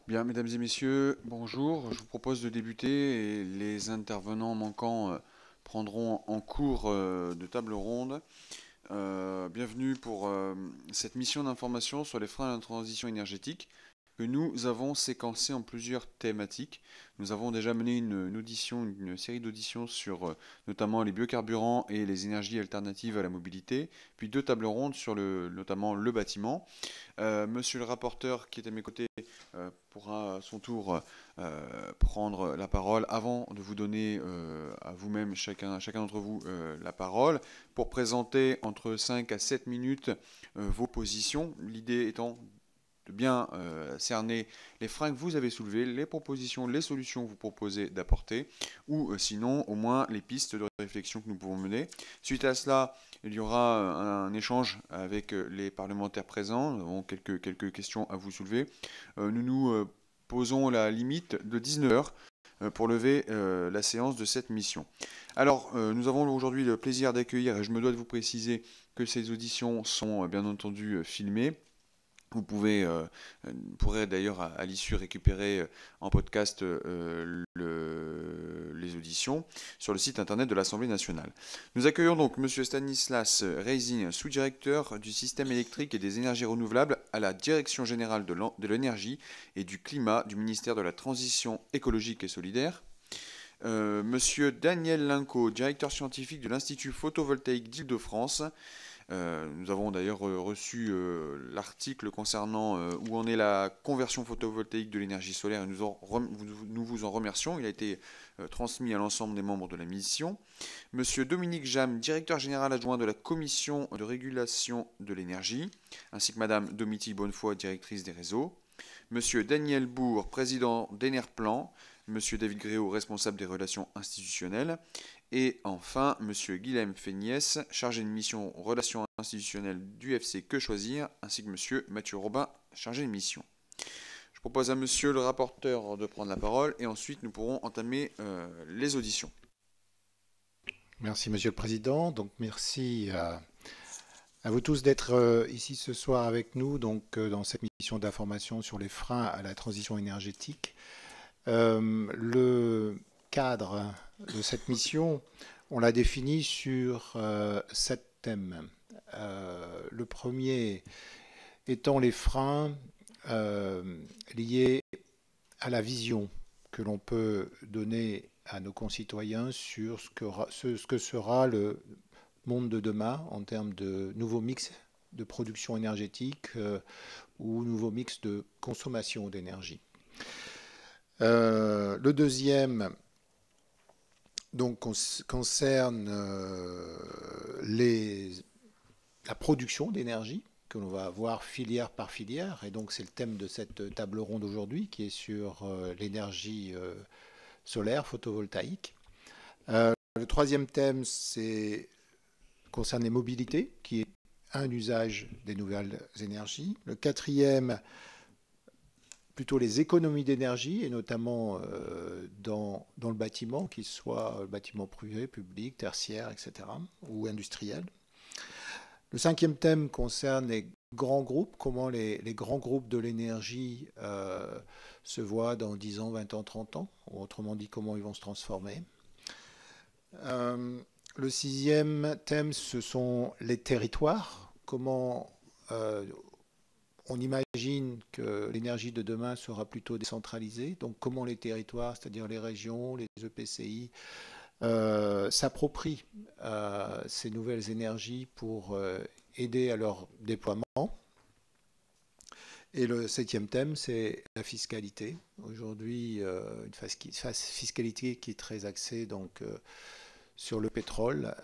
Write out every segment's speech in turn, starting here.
Bien, mesdames et messieurs, bonjour. Je vous propose de débuter et les intervenants manquants prendront en cours de table ronde. Bienvenue pour cette mission d'information sur les freins à la transition énergétique que nous avons séquencé en plusieurs thématiques. Nous avons déjà mené une audition, une série d'auditions sur notamment les biocarburants et les énergies alternatives à la mobilité, puis deux tables rondes sur notamment le bâtiment. Monsieur le rapporteur qui est à mes côtés pourra à son tour prendre la parole avant de vous donner à vous-même, chacun d'entre vous, la parole pour présenter entre 5 à 7 minutes vos positions. L'idée étant de bien cerner les freins que vous avez soulevés, les propositions, les solutions que vous proposez d'apporter, ou sinon au moins les pistes de réflexion que nous pouvons mener. Suite à cela, il y aura un échange avec les parlementaires présents. Nous avons quelques questions à vous soulever. Nous nous posons la limite de 19 heures pour lever la séance de cette mission. Alors, nous avons aujourd'hui le plaisir d'accueillir, et je me dois de vous préciser que ces auditions sont bien entendu filmées. Pourrez d'ailleurs à l'issue récupérer en podcast les auditions sur le site internet de l'Assemblée nationale. Nous accueillons donc M. Stanislas Reising, sous-directeur du système électrique et des énergies renouvelables à la Direction générale de l'énergie et du climat du ministère de la Transition écologique et solidaire. Monsieur Daniel Linco, directeur scientifique de l'Institut photovoltaïque d'Île-de-France. Nous avons d'ailleurs reçu l'article concernant où en est la conversion photovoltaïque de l'énergie solaire et nous vous en remercions. Il a été transmis à l'ensemble des membres de la mission. Monsieur Dominique Jam, directeur général adjoint de la Commission de régulation de l'énergie, ainsi que Madame Domiti Bonnefoy, directrice des réseaux. Monsieur Daniel Bourg, président d'Enerplan. Monsieur David Gréau, responsable des relations institutionnelles. Et enfin, Monsieur Guilhem Féniès, chargé de mission relations institutionnelles du FC Que Choisir, ainsi que Monsieur Mathieu Robin, chargé de mission. Je propose à Monsieur le rapporteur de prendre la parole et ensuite nous pourrons entamer les auditions. Merci Monsieur le Président. Donc merci à vous tous d'être ici ce soir avec nous dans cette mission d'information sur les freins à la transition énergétique. Le cadre de cette mission, on l'a défini sur 7 thèmes. Le premier étant les freins liés à la vision que l'on peut donner à nos concitoyens sur ce que sera le monde de demain en termes de nouveaux mix de production énergétique ou nouveaux mix de consommation d'énergie. Le deuxième donc, concerne la production d'énergie que l'on va avoir filière par filière. Et donc c'est le thème de cette table ronde aujourd'hui qui est sur l'énergie solaire photovoltaïque. Le troisième thème concerne les mobilités, qui est un usage des nouvelles énergies. Le quatrième, plutôt les économies d'énergie, et notamment dans le bâtiment, qu'il soit le bâtiment privé, public, tertiaire, etc., ou industriel. Le cinquième thème concerne les grands groupes, comment les grands groupes de l'énergie se voient dans 10 ans, 20 ans, 30 ans, ou autrement dit, comment ils vont se transformer. Le sixième thème, ce sont les territoires, comment on imagine que l'énergie de demain sera plutôt décentralisée, donc comment les territoires, c'est-à-dire les régions, les EPCI, s'approprient ces nouvelles énergies pour aider à leur déploiement. Et le septième thème, c'est la fiscalité. Aujourd'hui, une fiscalité qui est très axée donc, sur le pétrole.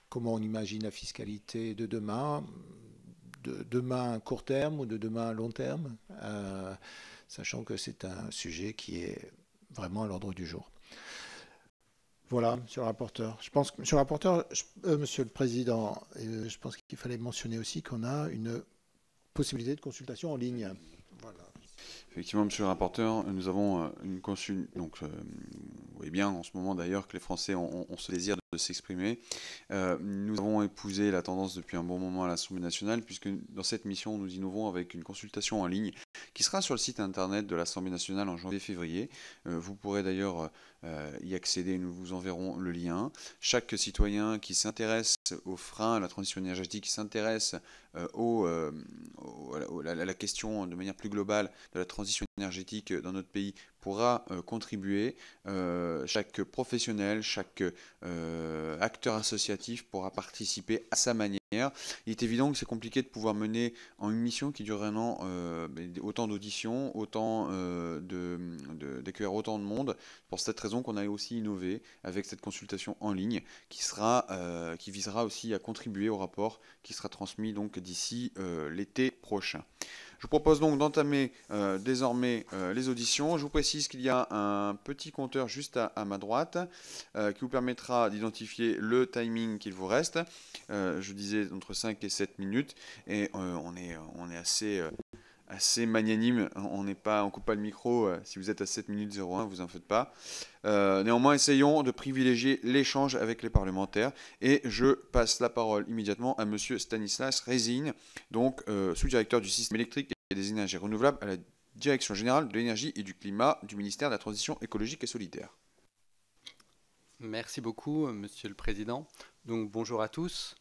Comment on imagine la fiscalité de demain à court terme ou de demain à long terme, sachant que c'est un sujet qui est vraiment à l'ordre du jour. Voilà, Monsieur le rapporteur. Je pense que, Monsieur le rapporteur, Monsieur le Président, je pense qu'il fallait mentionner aussi qu'on a une possibilité de consultation en ligne. Voilà. Effectivement, Monsieur le rapporteur, nous avons voyez bien en ce moment d'ailleurs que les Français ont ce désir de s'exprimer. Nous avons épousé la tendance depuis un bon moment à l'Assemblée nationale, puisque dans cette mission, nous innovons avec une consultation en ligne qui sera sur le site internet de l'Assemblée nationale en janvier-février. Vous pourrez d'ailleurs y accéder, nous vous enverrons le lien. Chaque citoyen qui s'intéresse aux freins à la transition énergétique, qui s'intéresse à la question de manière plus globale de la transition énergétique dans notre pays pourra contribuer. Chaque professionnel, chaque acteur associatif pourra participer à sa manière. Il est évident que c'est compliqué de pouvoir mener en une mission qui dure un an autant d'auditions, autant d'accueillir autant de monde. Pour cette raison qu'on a aussi innové avec cette consultation en ligne qui visera aussi à contribuer au rapport qui sera transmis donc d'ici l'été prochain. Je vous propose donc d'entamer désormais les auditions. Je vous précise qu'il y a un petit compteur juste à ma droite qui vous permettra d'identifier le timing qu'il vous reste. Je disais entre 5 et 7 minutes et on est assez magnanime. On coupe pas le micro si vous êtes à 7 minutes 01, vous en faites pas. Néanmoins, essayons de privilégier l'échange avec les parlementaires et je passe la parole immédiatement à Monsieur Stanislas Rezin, donc sous-directeur du système électrique et des énergies renouvelables à la Direction générale de l'énergie et du climat du ministère de la Transition écologique et solidaire. Merci beaucoup, Monsieur le Président. Donc bonjour à tous.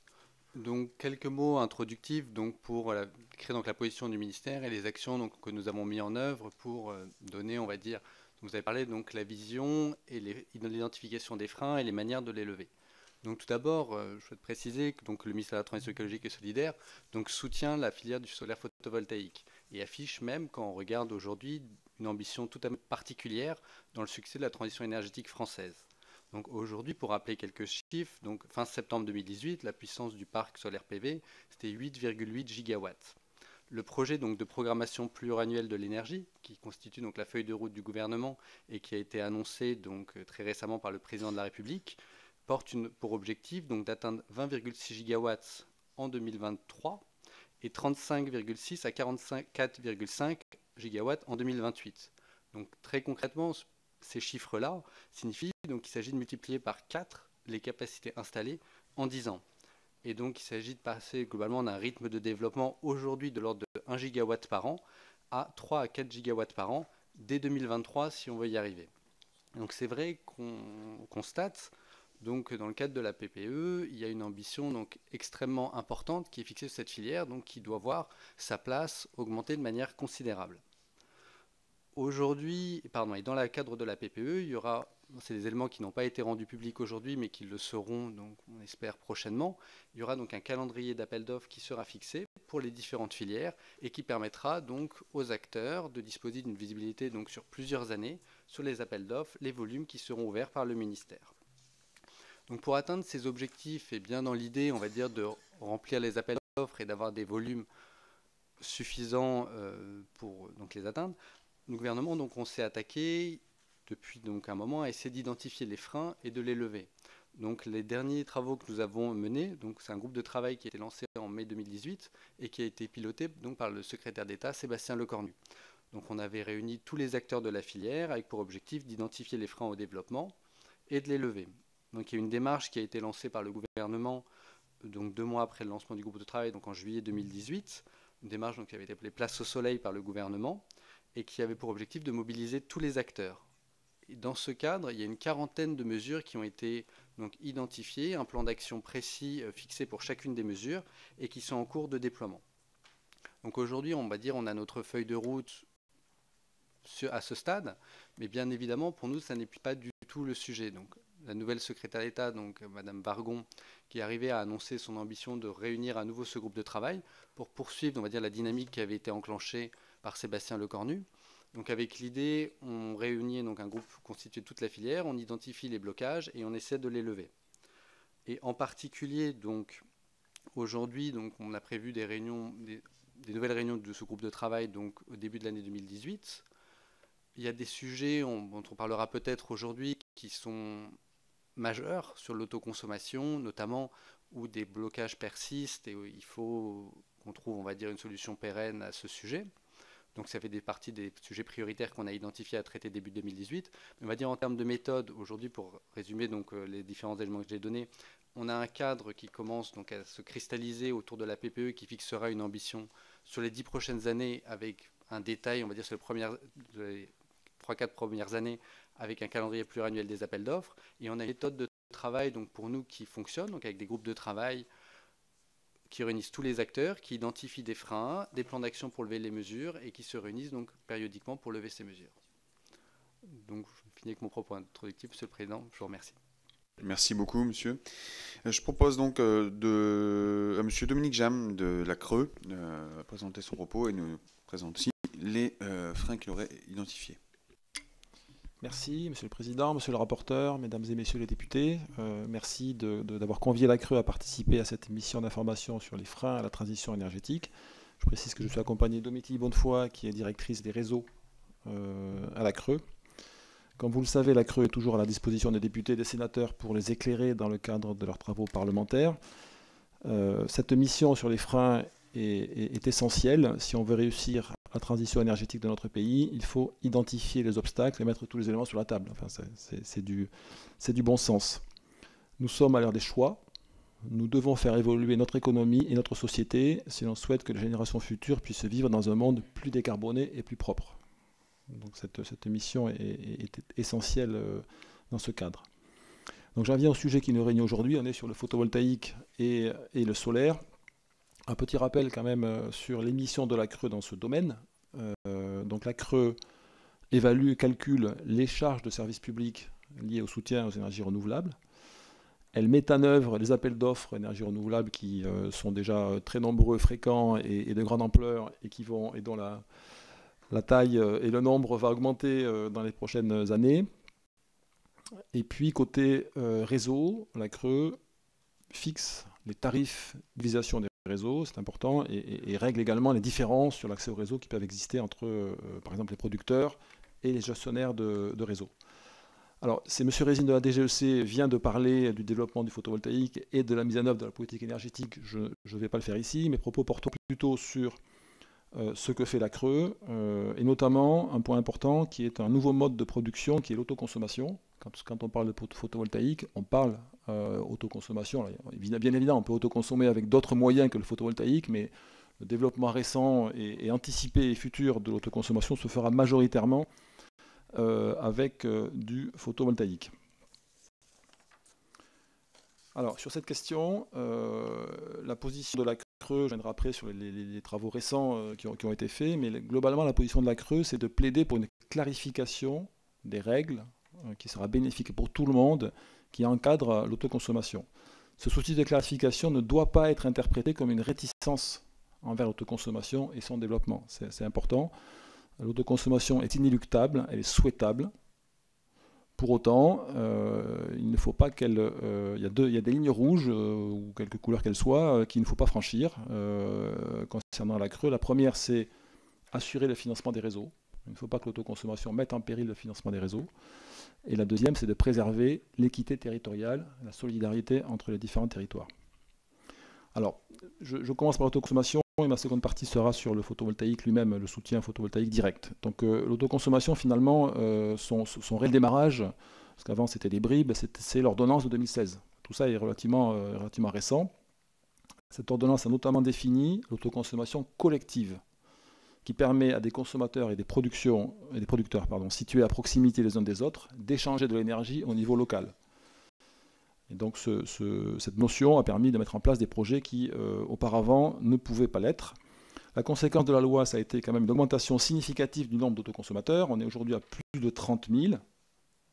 Donc quelques mots introductifs pour décrire la position du ministère et les actions que nous avons mis en œuvre pour donner, on va dire, vous avez parlé donc la vision et l'identification des freins et les manières de les lever. Donc tout d'abord, je souhaite préciser que le ministère de la Transition écologique et solidaire soutient la filière du solaire photovoltaïque et affiche même, quand on regarde aujourd'hui, une ambition tout à fait particulière dans le succès de la transition énergétique française. Donc aujourd'hui, pour rappeler quelques chiffres, fin septembre 2018, la puissance du parc solaire PV, c'était 8,8 gigawatts. Le projet de programmation pluriannuelle de l'énergie, qui constitue la feuille de route du gouvernement et qui a été annoncé très récemment par le président de la République, porte pour objectif d'atteindre 20,6 gigawatts en 2023 et 35,6 à 44,5 gigawatts en 2028. Donc très concrètement, ces chiffres-là signifient qu'il s'agit de multiplier par 4 les capacités installées en 10 ans. Et donc il s'agit de passer globalement d'un rythme de développement aujourd'hui de l'ordre de 1 gigawatt par an à 3 à 4 gigawatts par an dès 2023 si on veut y arriver. Donc c'est vrai qu'on constate dans le cadre de la PPE, il y a une ambition extrêmement importante qui est fixée sur cette filière, qui doit voir sa place augmenter de manière considérable. Aujourd'hui, et dans le cadre de la PPE, il y aura, c'est des éléments qui n'ont pas été rendus publics aujourd'hui, mais qui le seront, on espère prochainement. Il y aura un calendrier d'appel d'offres qui sera fixé pour les différentes filières et qui permettra aux acteurs de disposer d'une visibilité sur plusieurs années sur les appels d'offres, les volumes qui seront ouverts par le ministère. Donc pour atteindre ces objectifs, et bien dans l'idée, on va dire, de remplir les appels d'offres et d'avoir des volumes suffisants pour les atteindre, le gouvernement on s'est attaqué depuis un moment à essayer d'identifier les freins et de les lever. Donc les derniers travaux que nous avons menés, c'est un groupe de travail qui a été lancé en mai 2018 et qui a été piloté par le secrétaire d'État Sébastien Lecornu. Donc on avait réuni tous les acteurs de la filière avec pour objectif d'identifier les freins au développement et de les lever. Donc il y a une démarche qui a été lancée par le gouvernement 2 mois après le lancement du groupe de travail, en juillet 2018, une démarche qui avait été appelée Place au Soleil par le gouvernement et qui avait pour objectif de mobiliser tous les acteurs. Et dans ce cadre, il y a une quarantaine de mesures qui ont été identifiées, un plan d'action précis fixé pour chacune des mesures et qui sont en cours de déploiement. Donc aujourd'hui, on va dire, on a notre feuille de route à ce stade, mais bien évidemment, pour nous, ça n'est pas du tout le sujet. Donc la nouvelle secrétaire d'État, Madame Vargon, qui est arrivée à annoncer son ambition de réunir à nouveau ce groupe de travail pour poursuivre, on va dire, la dynamique qui avait été enclenchée par Sébastien Lecornu. Donc avec l'idée, on réunit un groupe constitué de toute la filière, on identifie les blocages et on essaie de les lever. Et en particulier, aujourd'hui, on a prévu des nouvelles réunions de ce groupe de travail au début de l'année 2018. Il y a des sujets dont on parlera peut-être aujourd'hui qui sont majeurs sur l'autoconsommation, notamment où des blocages persistent et où il faut qu'on trouve, on va dire, une solution pérenne à ce sujet. Donc ça fait partie des sujets prioritaires qu'on a identifiés à traiter début 2018. On va dire en termes de méthode, aujourd'hui, pour résumer donc, les différents éléments que j'ai donnés, on a un cadre qui commence donc à se cristalliser autour de la PPE qui fixera une ambition sur les 10 prochaines années avec un détail, on va dire, sur les 3-4 premières années avec un calendrier pluriannuel des appels d'offres. Et on a une méthode de travail donc, pour nous qui fonctionne, donc avec des groupes de travail qui réunissent tous les acteurs, qui identifient des freins, des plans d'action pour lever les mesures et qui se réunissent donc périodiquement pour lever ces mesures. Donc je finis avec mon propos introductif, Monsieur le Président, je vous remercie. Merci beaucoup, monsieur. Je propose donc à monsieur Dominique Jam de la Creux de présenter son propos et nous présenter aussi les freins qu'il aurait identifiés. Merci, Monsieur le Président, Monsieur le rapporteur, Mesdames et Messieurs les députés. Merci d'avoir convié la Creux à participer à cette émission d'information sur les freins à la transition énergétique. Je précise que je suis accompagné d'Ométie Bonnefoy, qui est directrice des réseaux à la Creux. Comme vous le savez, la Creux est toujours à la disposition des députés et des sénateurs pour les éclairer dans le cadre de leurs travaux parlementaires. Cette mission sur les freins est essentielle. Si on veut réussir la transition énergétique de notre pays, il faut identifier les obstacles et mettre tous les éléments sur la table. Enfin, c'est du bon sens. Nous sommes à l'heure des choix. Nous devons faire évoluer notre économie et notre société si l'on souhaite que les générations futures puissent vivre dans un monde plus décarboné et plus propre. Donc cette mission est essentielle dans ce cadre. Donc j'en viens au sujet qui nous réunit aujourd'hui. On est sur le photovoltaïque et le solaire. Un petit rappel quand même sur l'émission de la Creux dans ce domaine. Donc la Creux évalue et calcule les charges de service public liées au soutien aux énergies renouvelables. Elle met en œuvre les appels d'offres énergies renouvelables qui sont déjà très nombreux, fréquents et de grande ampleur et dont la taille et le nombre va augmenter dans les prochaines années. Et puis côté réseau, la Creux fixe les tarifs d'utilisation des réseaux, c'est important, et règle également les différences sur l'accès au réseau qui peuvent exister entre, par exemple, les producteurs et les gestionnaires de réseau. Alors, c'est M. Résine de la DGEC vient de parler du développement du photovoltaïque et de la mise en œuvre de la politique énergétique. Je ne vais pas le faire ici. Mes propos portent plutôt sur ce que fait la Creux, et notamment un point important qui est un nouveau mode de production qui est l'autoconsommation. Quand on parle de photovoltaïque, on parle autoconsommation. Alors, bien évidemment, on peut autoconsommer avec d'autres moyens que le photovoltaïque, mais le développement récent et anticipé et futur de l'autoconsommation se fera majoritairement avec du photovoltaïque. Alors, sur cette question, la position de la Creux, je viendrai après sur les travaux récents qui ont été faits, mais globalement, la position de la Creux, c'est de plaider pour une clarification des règles qui sera bénéfique pour tout le monde, qui encadre l'autoconsommation. Ce souci de clarification ne doit pas être interprété comme une réticence envers l'autoconsommation et son développement. C'est important. L'autoconsommation est inéluctable, elle est souhaitable. Pour autant, il ne faut pas qu'elle... il y a des lignes rouges, ou quelque couleur qu'elles soient, qu'il ne faut pas franchir concernant la Creux. La première, c'est assurer le financement des réseaux. Il ne faut pas que l'autoconsommation mette en péril le financement des réseaux. Et la deuxième, c'est de préserver l'équité territoriale, la solidarité entre les différents territoires. Alors, je commence par l'autoconsommation et ma seconde partie sera sur le photovoltaïque lui-même, le soutien photovoltaïque direct. Donc l'autoconsommation, finalement, son réel démarrage, parce qu'avant c'était des bribes, c'est l'ordonnance de 2016. Tout ça est relativement récent. Cette ordonnance a notamment défini l'autoconsommation collective, qui permet à des consommateurs et des producteurs situés à proximité les uns des autres d'échanger de l'énergie au niveau local. Et donc cette notion a permis de mettre en place des projets qui auparavant ne pouvaient pas l'être. La conséquence de la loi, ça a été quand même une augmentation significative du nombre d'autoconsommateurs. On est aujourd'hui à plus de 30 000.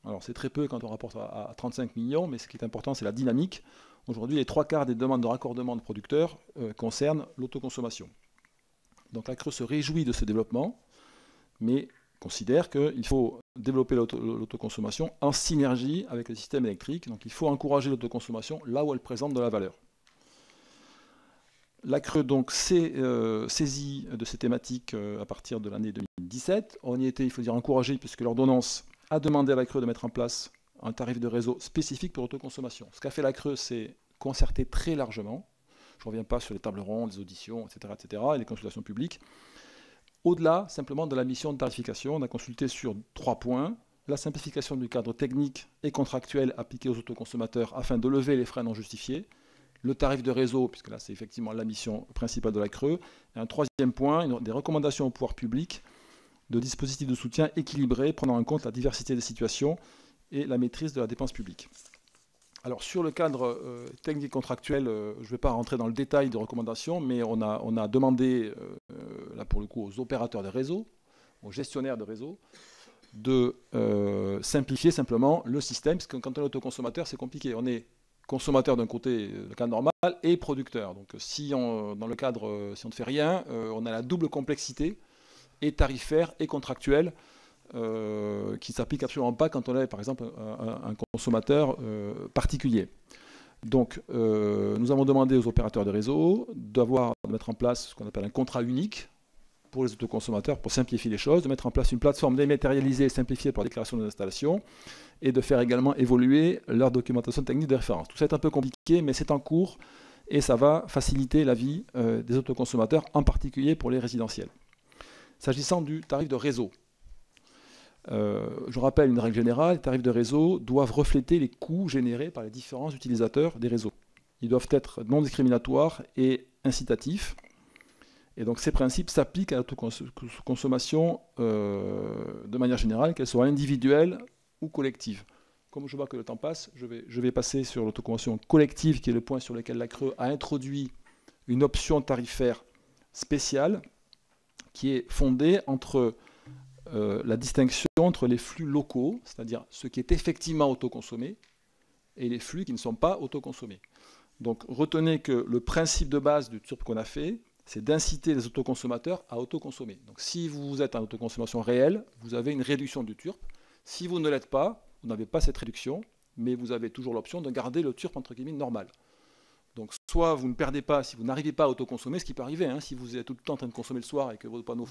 Alors c'est très peu quand on rapporte à 35 millions, mais ce qui est important, c'est la dynamique. Aujourd'hui, les 3/4 des demandes de raccordement de producteurs concernent l'autoconsommation. Donc la Creux se réjouit de ce développement, mais considère qu'il faut développer l'autoconsommation en synergie avec le système électrique. Donc il faut encourager l'autoconsommation là où elle présente de la valeur. La Creux donc s'est saisie de ces thématiques à partir de l'année 2017. On y était, il faut dire, encouragé, puisque l'ordonnance a demandé à la Creux de mettre en place un tarif de réseau spécifique pour l'autoconsommation. Ce qu'a fait la Creux, c'est concerter très largement. Je ne reviens pas sur les tables rondes, les auditions, etc., et les consultations publiques. au-delà simplement de la mission de tarification. On a consulté sur 3 points. La simplification du cadre technique et contractuel appliqué aux autoconsommateurs afin de lever les freins non justifiés. Le tarif de réseau, puisque là c'est effectivement la mission principale de la CRE. Et un 3e point, des recommandations au pouvoir public de dispositifs de soutien équilibrés prenant en compte la diversité des situations et la maîtrise de la dépense publique. Alors sur le cadre technique et contractuel, je ne vais pas rentrer dans le détail des recommandations, mais on a demandé, là pour le coup, aux opérateurs de réseau, aux gestionnaires de réseau, de simplifier simplement le système, parce que quand on est autoconsommateur, c'est compliqué. On est consommateur d'un côté, le cadre normal, et producteur. Donc dans le cadre, si on ne fait rien, on a la double complexité, et tarifaire et contractuelle, qui ne s'applique absolument pas quand on est, par exemple, un consommateur particulier. Donc, nous avons demandé aux opérateurs de réseau de mettre en place ce qu'on appelle un contrat unique pour les autoconsommateurs, pour simplifier les choses, de mettre en place une plateforme dématérialisée et simplifiée pour la déclaration des installations, et de faire également évoluer leur documentation technique de référence. Tout ça est un peu compliqué, mais c'est en cours, et ça va faciliter la vie des autoconsommateurs, en particulier pour les résidentiels. S'agissant du tarif de réseau, je rappelle une règle générale, les tarifs de réseau doivent refléter les coûts générés par les différents utilisateurs des réseaux. Ils doivent être non discriminatoires et incitatifs. Et donc ces principes s'appliquent à l'autoconsommation de manière générale, qu'elle soit individuelle ou collective. Comme je vois que le temps passe, je vais passer sur l'autoconsommation collective, qui est le point sur lequel la CRE a introduit une option tarifaire spéciale, qui est fondée entre la distinction entre les flux locaux, c'est-à-dire ce qui est effectivement autoconsommé, et les flux qui ne sont pas autoconsommés. Donc retenez que le principe de base du TURP qu'on a fait, c'est d'inciter les autoconsommateurs à autoconsommer. Donc si vous êtes en autoconsommation réelle, vous avez une réduction du TURP. Si vous ne l'êtes pas, vous n'avez pas cette réduction, mais vous avez toujours l'option de garder le TURP entre guillemets normal. Donc soit vous ne perdez pas, si vous n'arrivez pas à autoconsommer, ce qui peut arriver, hein, si vous êtes tout le temps en train de consommer le soir et que vos panneaux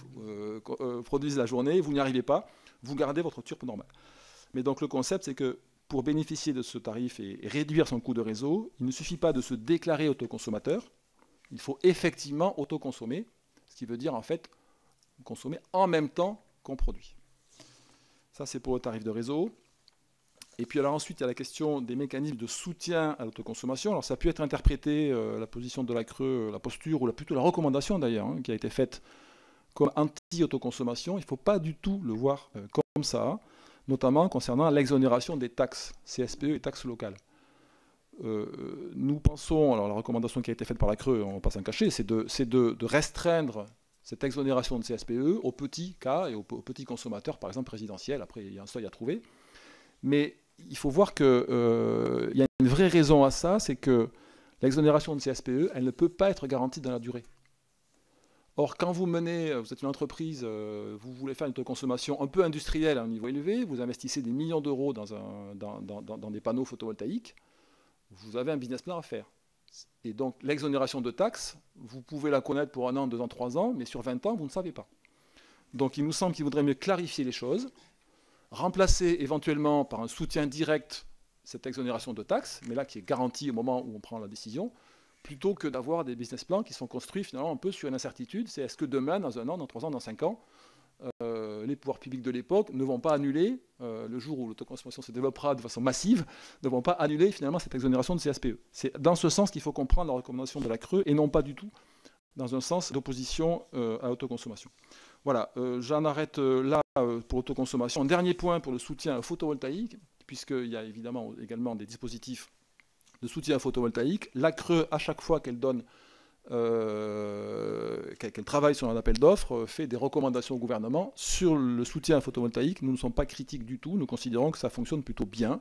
produisent la journée, vous n'y arrivez pas, vous gardez votre TURP normal. Mais donc le concept, c'est que pour bénéficier de ce tarif et réduire son coût de réseau, il ne suffit pas de se déclarer autoconsommateur, il faut effectivement autoconsommer, ce qui veut dire en fait consommer en même temps qu'on produit. Ça c'est pour le tarif de réseau. Et puis alors ensuite, il y a la question des mécanismes de soutien à l'autoconsommation. Alors ça a pu être interprété, la position de la CRE, la posture, ou plutôt la recommandation d'ailleurs, hein, qui a été faite comme anti-autoconsommation. Il ne faut pas du tout le voir comme ça, notamment concernant l'exonération des taxes, CSPE et taxes locales. Nous pensons, alors la recommandation qui a été faite par la CRE, on ne va pas s'en cacher, c'est de restreindre cette exonération de CSPE aux petits cas et aux petits consommateurs, par exemple résidentiels. Après, il y a un seuil à trouver. Mais il faut voir qu'il y a une vraie raison à ça, c'est que l'exonération de CSPE, elle ne peut pas être garantie dans la durée. Or, quand vous êtes une entreprise, vous voulez faire une autoconsommation un peu industrielle à un niveau élevé, vous investissez des millions d'euros dans des panneaux photovoltaïques, vous avez un business plan à faire. Et donc, l'exonération de taxes, vous pouvez la connaître pour 1 an, 2 ans, 3 ans, mais sur 20 ans, vous ne savez pas. Donc, il nous semble qu'il vaudrait mieux clarifier les choses, remplacer éventuellement par un soutien direct cette exonération de taxes, mais là qui est garantie au moment où on prend la décision, plutôt que d'avoir des business plans qui sont construits finalement un peu sur une incertitude. C'est est-ce que demain, dans 1 an, dans 3 ans, dans 5 ans, les pouvoirs publics de l'époque ne vont pas annuler, le jour où l'autoconsommation se développera de façon massive, ne vont pas annuler finalement cette exonération de CSPE. C'est dans ce sens qu'il faut comprendre la recommandation de la CRE et non pas du tout dans un sens d'opposition à l'autoconsommation. Voilà, j'en arrête là pour l'autoconsommation. Dernier point pour le soutien photovoltaïque, puisqu'il y a évidemment également des dispositifs de soutien photovoltaïque. La CRE, à chaque fois qu'elle donne, qu'elle travaille sur un appel d'offres, fait des recommandations au gouvernement sur le soutien photovoltaïque. Nous ne sommes pas critiques du tout, nous considérons que ça fonctionne plutôt bien.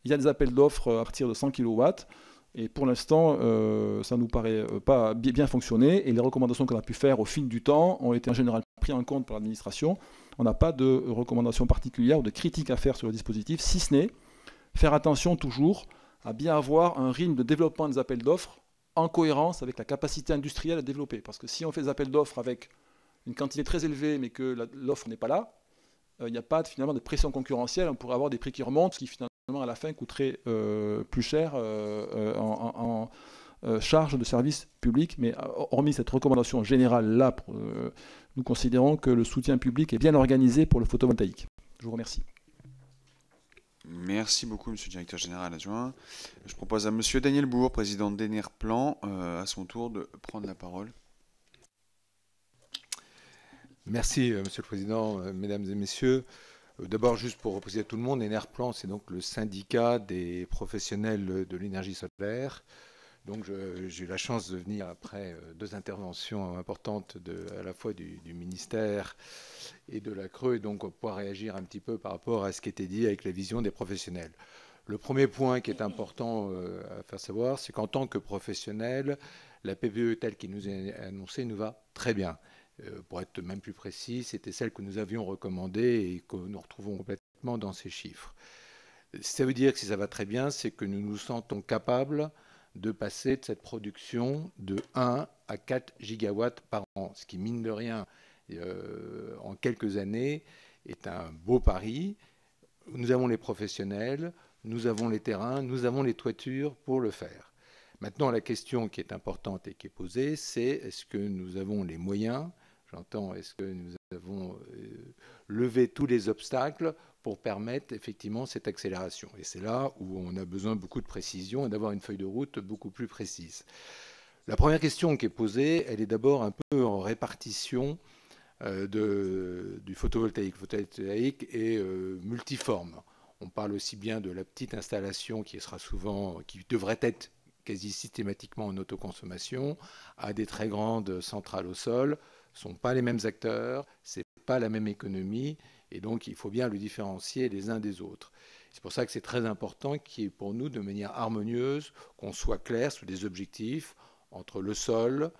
Il y a des appels d'offres à partir de 100 kW, et pour l'instant, ça ne nous paraît pas bien fonctionner, et les recommandations qu'on a pu faire au fil du temps ont été en général prises en compte par l'administration. On n'a pas de recommandations particulières ou de critiques à faire sur le dispositif, si ce n'est faire attention toujours à bien avoir un rythme de développement des appels d'offres en cohérence avec la capacité industrielle à développer. Parce que si on fait des appels d'offres avec une quantité très élevée, mais que l'offre n'est pas là, il n'y a pas finalement de pression concurrentielle, on pourrait avoir des prix qui remontent, ce qui finalement à la fin coûterait plus cher charge de service public. Mais hormis cette recommandation générale-là, nous considérons que le soutien public est bien organisé pour le photovoltaïque. Je vous remercie. Merci beaucoup, Monsieur le Directeur Général Adjoint. Je propose à Monsieur Daniel Bourg, président d'Enerplan, à son tour de prendre la parole. Merci, Monsieur le Président, Mesdames et Messieurs. D'abord, juste pour repréciser à tout le monde, Enerplan, c'est donc le syndicat des professionnels de l'énergie solaire. Donc, j'ai eu la chance de venir après 2 interventions importantes à la fois du ministère et de la Creux, et donc pouvoir réagir un petit peu par rapport à ce qui était dit avec la vision des professionnels. Le premier point qui est important à faire savoir, c'est qu'en tant que professionnel, la PPE telle qu'il nous est annoncée nous va très bien. Pour être même plus précis, c'était celle que nous avions recommandée et que nous retrouvons complètement dans ces chiffres. Ça veut dire que si ça va très bien, c'est que nous nous sentons capables de passer de cette production de 1 à 4 gigawatts par an, ce qui, mine de rien, en quelques années, est un beau pari. Nous avons les professionnels, nous avons les terrains, nous avons les toitures pour le faire. Maintenant, la question qui est importante et qui est posée, c'est est-ce que nous avons les moyens, j'entends, est-ce que nous avons levé tous les obstacles pour permettre effectivement cette accélération. Et c'est là où on a besoin beaucoup de précision et d'avoir une feuille de route beaucoup plus précise. La première question qui est posée, elle est d'abord un peu en répartition du photovoltaïque. Le photovoltaïque est multiforme. On parle aussi bien de la petite installation qui devrait être quasi systématiquement en autoconsommation, à des très grandes centrales au sol. Ce ne sont pas les mêmes acteurs, ce n'est pas la même économie, et donc il faut bien le différencier les uns des autres. C'est pour ça que c'est très important qu'il y ait pour nous, de manière harmonieuse, qu'on soit clair sur des objectifs entre le sol,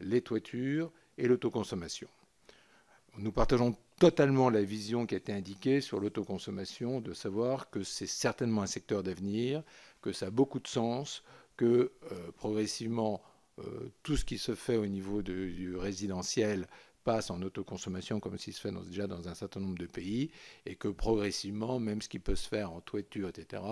les toitures et l'autoconsommation. Nous partageons totalement la vision qui a été indiquée sur l'autoconsommation, de savoir que c'est certainement un secteur d'avenir, que ça a beaucoup de sens, que progressivement, tout ce qui se fait au niveau du résidentiel passe en autoconsommation, comme ce qui se fait déjà dans un certain nombre de pays, et que progressivement, même ce qui peut se faire en toiture, etc.,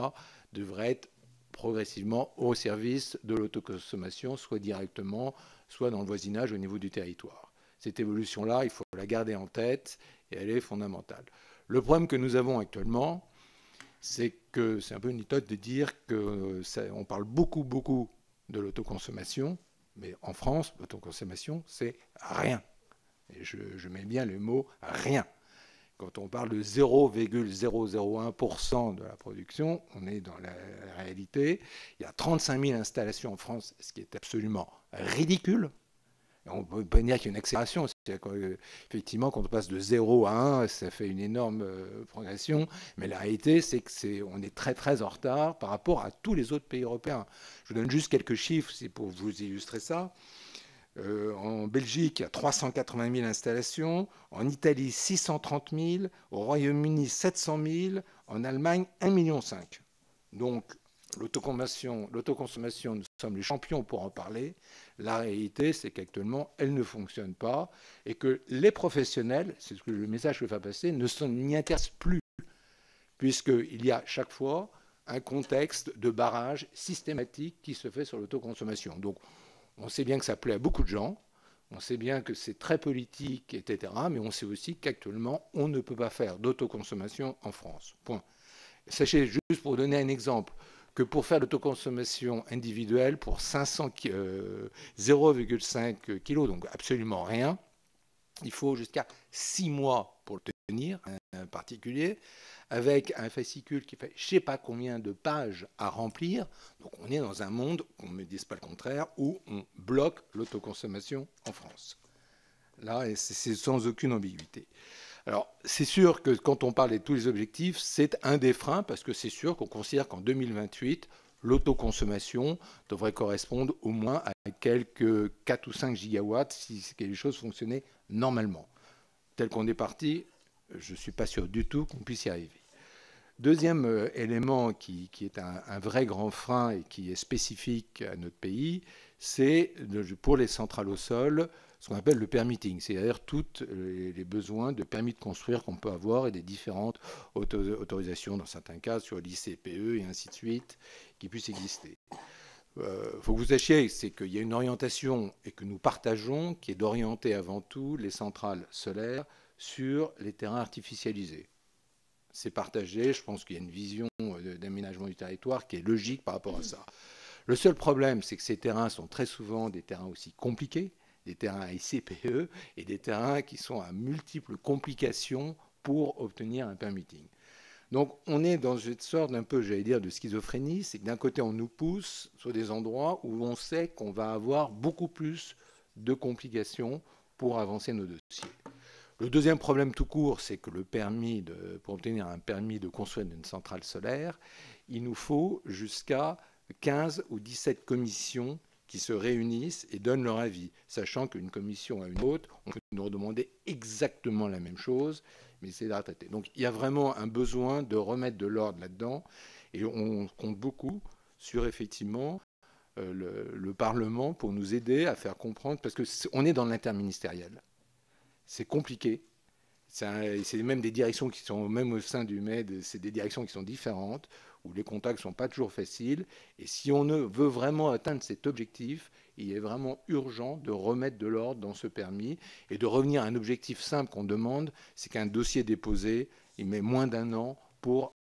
devrait être progressivement au service de l'autoconsommation, soit directement, soit dans le voisinage au niveau du territoire. Cette évolution-là, il faut la garder en tête, et elle est fondamentale. Le problème que nous avons actuellement, c'est que c'est un peu une méthode de dire qu'on parle beaucoup de l'autoconsommation, mais en France, l'autoconsommation, c'est rien. Et je mets bien le mot rien. Quand on parle de 0,001% de la production, on est dans la réalité. Il y a 35 000 installations en France, ce qui est absolument ridicule. On peut pas dire qu'il y a une accélération. Effectivement, quand on passe de 0 à 1, ça fait une énorme progression. Mais la réalité, c'est qu'on est très en retard par rapport à tous les autres pays européens. Je vous donne juste quelques chiffres pour vous illustrer ça. En Belgique, il y a 380 000 installations. En Italie, 630 000. Au Royaume-Uni, 700 000. En Allemagne, 1,5 million. Donc, l'autoconsommation, nous sommes les champions pour en parler. La réalité, c'est qu'actuellement, elle ne fonctionne pas et que les professionnels, c'est ce que le message que je veux faire passer, n'y intéressent plus, puisqu'il y a chaque fois un contexte de barrage systématique qui se fait sur l'autoconsommation. Donc, on sait bien que ça plaît à beaucoup de gens, on sait bien que c'est très politique, etc., mais on sait aussi qu'actuellement, on ne peut pas faire d'autoconsommation en France. Point. Sachez, juste pour donner un exemple, que pour faire l'autoconsommation individuelle, pour 0,5 kg, donc absolument rien, il faut jusqu'à 6 mois pour le tenir, un particulier, avec un fascicule qui fait je ne sais pas combien de pages à remplir. Donc on est dans un monde, qu'on ne me dise pas le contraire, où on bloque l'autoconsommation en France. Là, c'est sans aucune ambiguïté. Alors, c'est sûr que quand on parle de tous les objectifs, c'est un des freins, parce que c'est sûr qu'on considère qu'en 2028, l'autoconsommation devrait correspondre au moins à quelques 4 ou 5 gigawatts si les choses fonctionnaient normalement. Tel qu'on est parti, je ne suis pas sûr du tout qu'on puisse y arriver. Deuxième élément qui est un vrai grand frein et qui est spécifique à notre pays, c'est pour les centrales au sol, ce qu'on appelle le permitting, c'est-à-dire tous les besoins de permis de construire qu'on peut avoir et des différentes autorisations, dans certains cas, sur l'ICPE et ainsi de suite, qui puissent exister. faut que vous sachiez, c'est qu'il y a une orientation et que nous partageons, qui est d'orienter avant tout les centrales solaires sur les terrains artificialisés. C'est partagé, je pense qu'il y a une vision d'aménagement du territoire qui est logique par rapport à ça. Le seul problème, c'est que ces terrains sont très souvent des terrains aussi compliqués, des terrains ICPE et des terrains qui sont à multiples complications pour obtenir un permitting. Donc on est dans une sorte d'un peu, j'allais dire, de schizophrénie, c'est que d'un côté on nous pousse sur des endroits où on sait qu'on va avoir beaucoup plus de complications pour avancer nos dossiers. Le deuxième problème tout court, c'est que pour obtenir un permis de construire une centrale solaire, il nous faut jusqu'à 15 ou 17 commissions qui se réunissent et donnent leur avis, sachant qu'une commission à une autre, on peut nous redemander exactement la même chose, mais c'est à traiter. Donc il y a vraiment un besoin de remettre de l'ordre là-dedans, et on compte beaucoup sur effectivement le Parlement pour nous aider à faire comprendre, parce qu'on est dans l'interministériel. C'est compliqué. C'est même des directions qui sont, même au sein du MED, c'est des directions qui sont différentes, où les contacts ne sont pas toujours faciles. Et si on veut vraiment atteindre cet objectif, il est vraiment urgent de remettre de l'ordre dans ce permis et de revenir à un objectif simple qu'on demande, c'est qu'un dossier déposé, il met moins d'1 an pour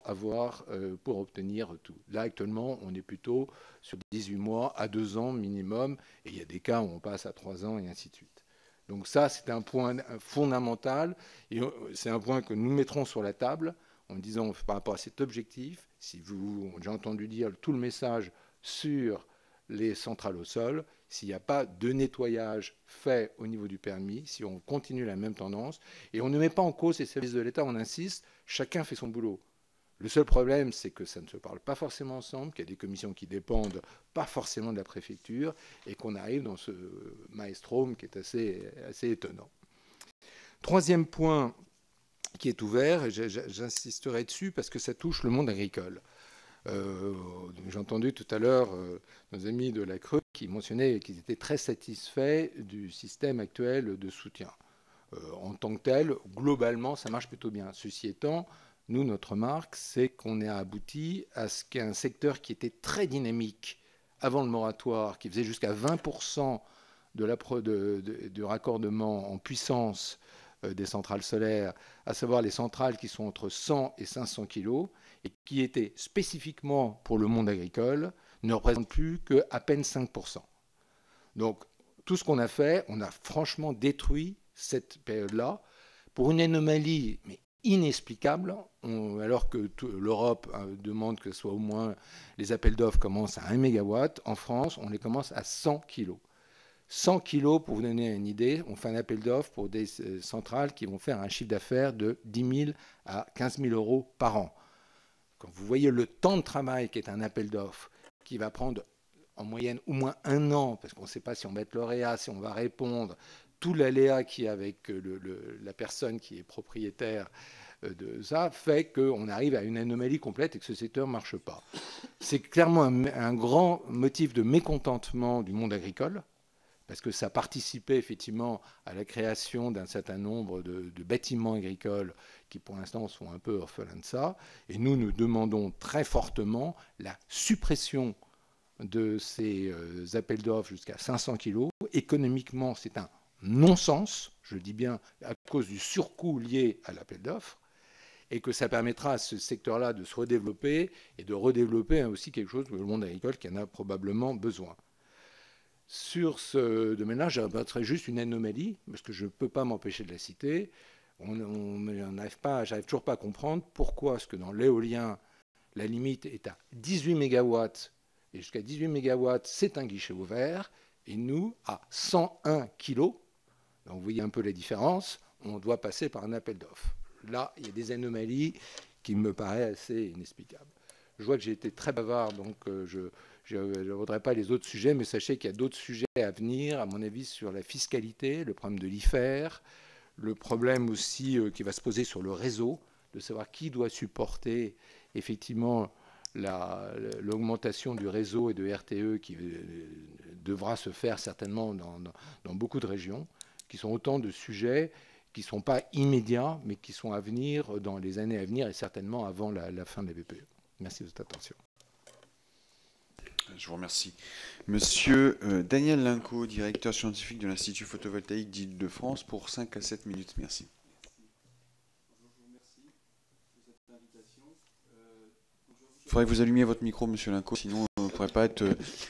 obtenir tout. Là, actuellement, on est plutôt sur 18 mois à 2 ans minimum, et il y a des cas où on passe à 3 ans et ainsi de suite. Donc ça, c'est un point fondamental, et c'est un point que nous mettrons sur la table en disant par rapport à cet objectif, j'ai entendu dire tout le message sur les centrales au sol, s'il n'y a pas de nettoyage fait au niveau du permis, si on continue la même tendance, et on ne met pas en cause les services de l'État, on insiste, chacun fait son boulot. Le seul problème, c'est que ça ne se parle pas forcément ensemble, qu'il y a des commissions qui dépendent pas forcément de la préfecture, et qu'on arrive dans ce maelstrom qui est assez étonnant. Troisième point qui est ouvert, et j'insisterai dessus parce que ça touche le monde agricole. J'ai entendu tout à l'heure nos amis de la Creux qui mentionnaient qu'ils étaient très satisfaits du système actuel de soutien. En tant que tel, globalement, ça marche plutôt bien. Ceci étant, nous, notre remarque, c'est qu'on est abouti à ce qu'il y ait un secteur qui était très dynamique avant le moratoire, qui faisait jusqu'à 20% du raccordement en puissance des centrales solaires, à savoir les centrales qui sont entre 100 et 500 kg, et qui étaient spécifiquement pour le monde agricole, ne représentent plus qu'à peine 5%. Donc, tout ce qu'on a fait, on a franchement détruit cette période-là pour une anomalie mais inexplicable, alors que l'Europe demande que ce soit au moins les appels d'offres commencent à 1 MW. En France, on les commence à 100 kg. 100 kg, pour vous donner une idée, on fait un appel d'offres pour des centrales qui vont faire un chiffre d'affaires de 10 000 à 15 000 euros par an. Quand vous voyez le temps de travail qui est un appel d'offres, qui va prendre en moyenne au moins 1 an, parce qu'on ne sait pas si on va être lauréat, si on va répondre, tout l'aléa qui est avec la personne qui est propriétaire de ça, fait qu'on arrive à une anomalie complète et que ce secteur ne marche pas. C'est clairement un grand motif de mécontentement du monde agricole, parce que ça participait effectivement à la création d'un certain nombre de bâtiments agricoles qui pour l'instant sont un peu orphelins de ça. Et nous demandons très fortement la suppression de ces appels d'offres jusqu'à 500 kg. Économiquement, c'est un non-sens, je dis bien à cause du surcoût lié à l'appel d'offres, et que ça permettra à ce secteur-là de se redévelopper et de redévelopper aussi quelque chose pour le monde agricole qui en a probablement besoin. Sur ce domaine-là, j'aborderai juste une anomalie, parce que je ne peux pas m'empêcher de la citer. J'arrive toujours pas à comprendre pourquoi est-ce que dans l'éolien, la limite est à 18 MW, et jusqu'à 18 MW, c'est un guichet ouvert, et nous, à 101 kg, donc vous voyez un peu la différence, on doit passer par un appel d'offres. Là, il y a des anomalies qui me paraissent assez inexplicables. Je vois que j'ai été très bavard, donc je ne voudrais pas les autres sujets, mais sachez qu'il y a d'autres sujets à venir, à mon avis, sur la fiscalité, le problème de l'IFER, le problème aussi qui va se poser sur le réseau, de savoir qui doit supporter effectivement l'augmentation du réseau et de RTE qui devra se faire certainement dans beaucoup de régions, qui sont autant de sujets qui ne sont pas immédiats, mais qui sont à venir dans les années à venir et certainement avant la fin de la BPE. Merci de votre attention. Je vous remercie. Monsieur Daniel Linco, directeur scientifique de l'Institut photovoltaïque d'Île-de-France, pour 5 à 7 minutes. Merci. Il faudrait que vous allumiez votre micro, monsieur Linco, sinon on ne pourrait pas être...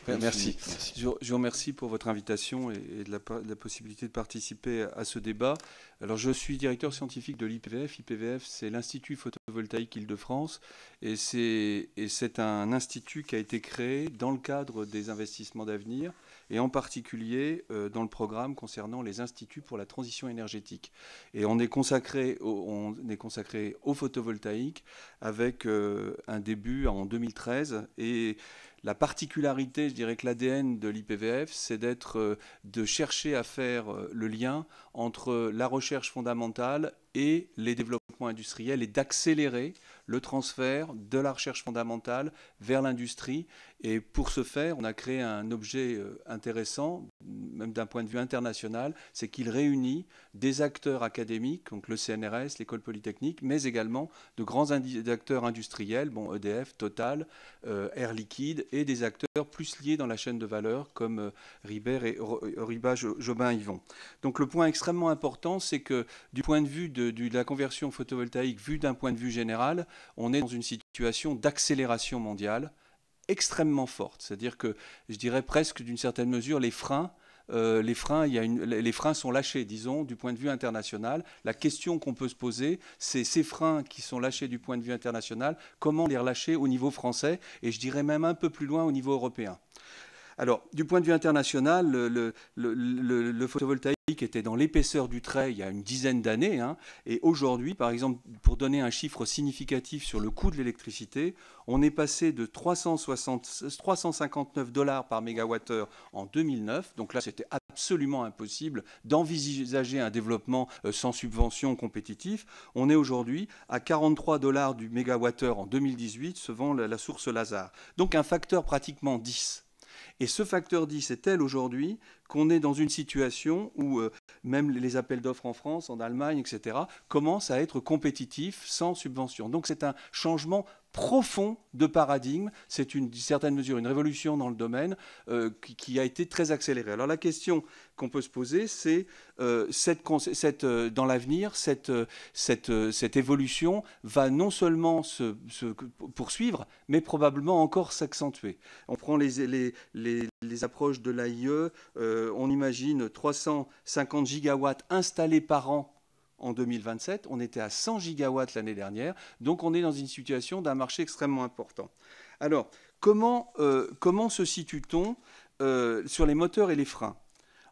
Merci. Je vous remercie pour votre invitation et de la possibilité de participer à ce débat. Alors, je suis directeur scientifique de l'IPVF. IPVF, c'est l'Institut photovoltaïque Île-de-France. Et c'est un institut qui a été créé dans le cadre des investissements d'avenir et en particulier dans le programme concernant les instituts pour la transition énergétique. Et on est consacré au photovoltaïque avec un début en 2013. Et la particularité, je dirais que l'ADN de l'IPVF, c'est de chercher à faire le lien entre la recherche fondamentale et les développements industriels et d'accélérer le transfert de la recherche fondamentale vers l'industrie. Et pour ce faire, on a créé un objet intéressant, même d'un point de vue international, c'est qu'il réunit des acteurs académiques, donc le CNRS, l'École Polytechnique, mais également de grands acteurs industriels, bon, EDF, Total, Air Liquide, et des acteurs plus liés dans la chaîne de valeur comme Ribert et Jobin-Yvon. Donc le point extrêmement important, c'est que du point de vue de la conversion photovoltaïque, vu d'un point de vue général, on est dans une situation d'accélération mondiale extrêmement forte. C'est-à-dire que, je dirais presque d'une certaine mesure, les freins sont lâchés, disons, du point de vue international. La question qu'on peut se poser, c'est ces freins qui sont lâchés du point de vue international, comment les relâcher au niveau français et je dirais même un peu plus loin au niveau européen. Alors, du point de vue international, le photovoltaïque était dans l'épaisseur du trait il y a une dizaine d'années. Hein, et aujourd'hui, par exemple, pour donner un chiffre significatif sur le coût de l'électricité, on est passé de 359 $ par mégawattheure en 2009. Donc là, c'était absolument impossible d'envisager un développement sans subvention compétitif. On est aujourd'hui à 43 $ du mégawattheure en 2018, selon la source Lazare. Donc un facteur pratiquement 10. Et ce facteur 10 est tel aujourd'hui qu'on est dans une situation où même les appels d'offres en France, en Allemagne, etc., commencent à être compétitifs sans subvention. Donc c'est un changement profond de paradigme. C'est d'une certaine mesure une révolution dans le domaine qui a été très accélérée. Alors la question qu'on peut se poser, c'est dans l'avenir, cette évolution va non seulement se poursuivre, mais probablement encore s'accentuer. On prend les approches de l'AIE, on imagine 350 gigawatts installés par an en 2027, on était à 100 gigawatts l'année dernière, donc on est dans une situation d'un marché extrêmement important. Alors, comment se situe-t-on sur les moteurs et les freins?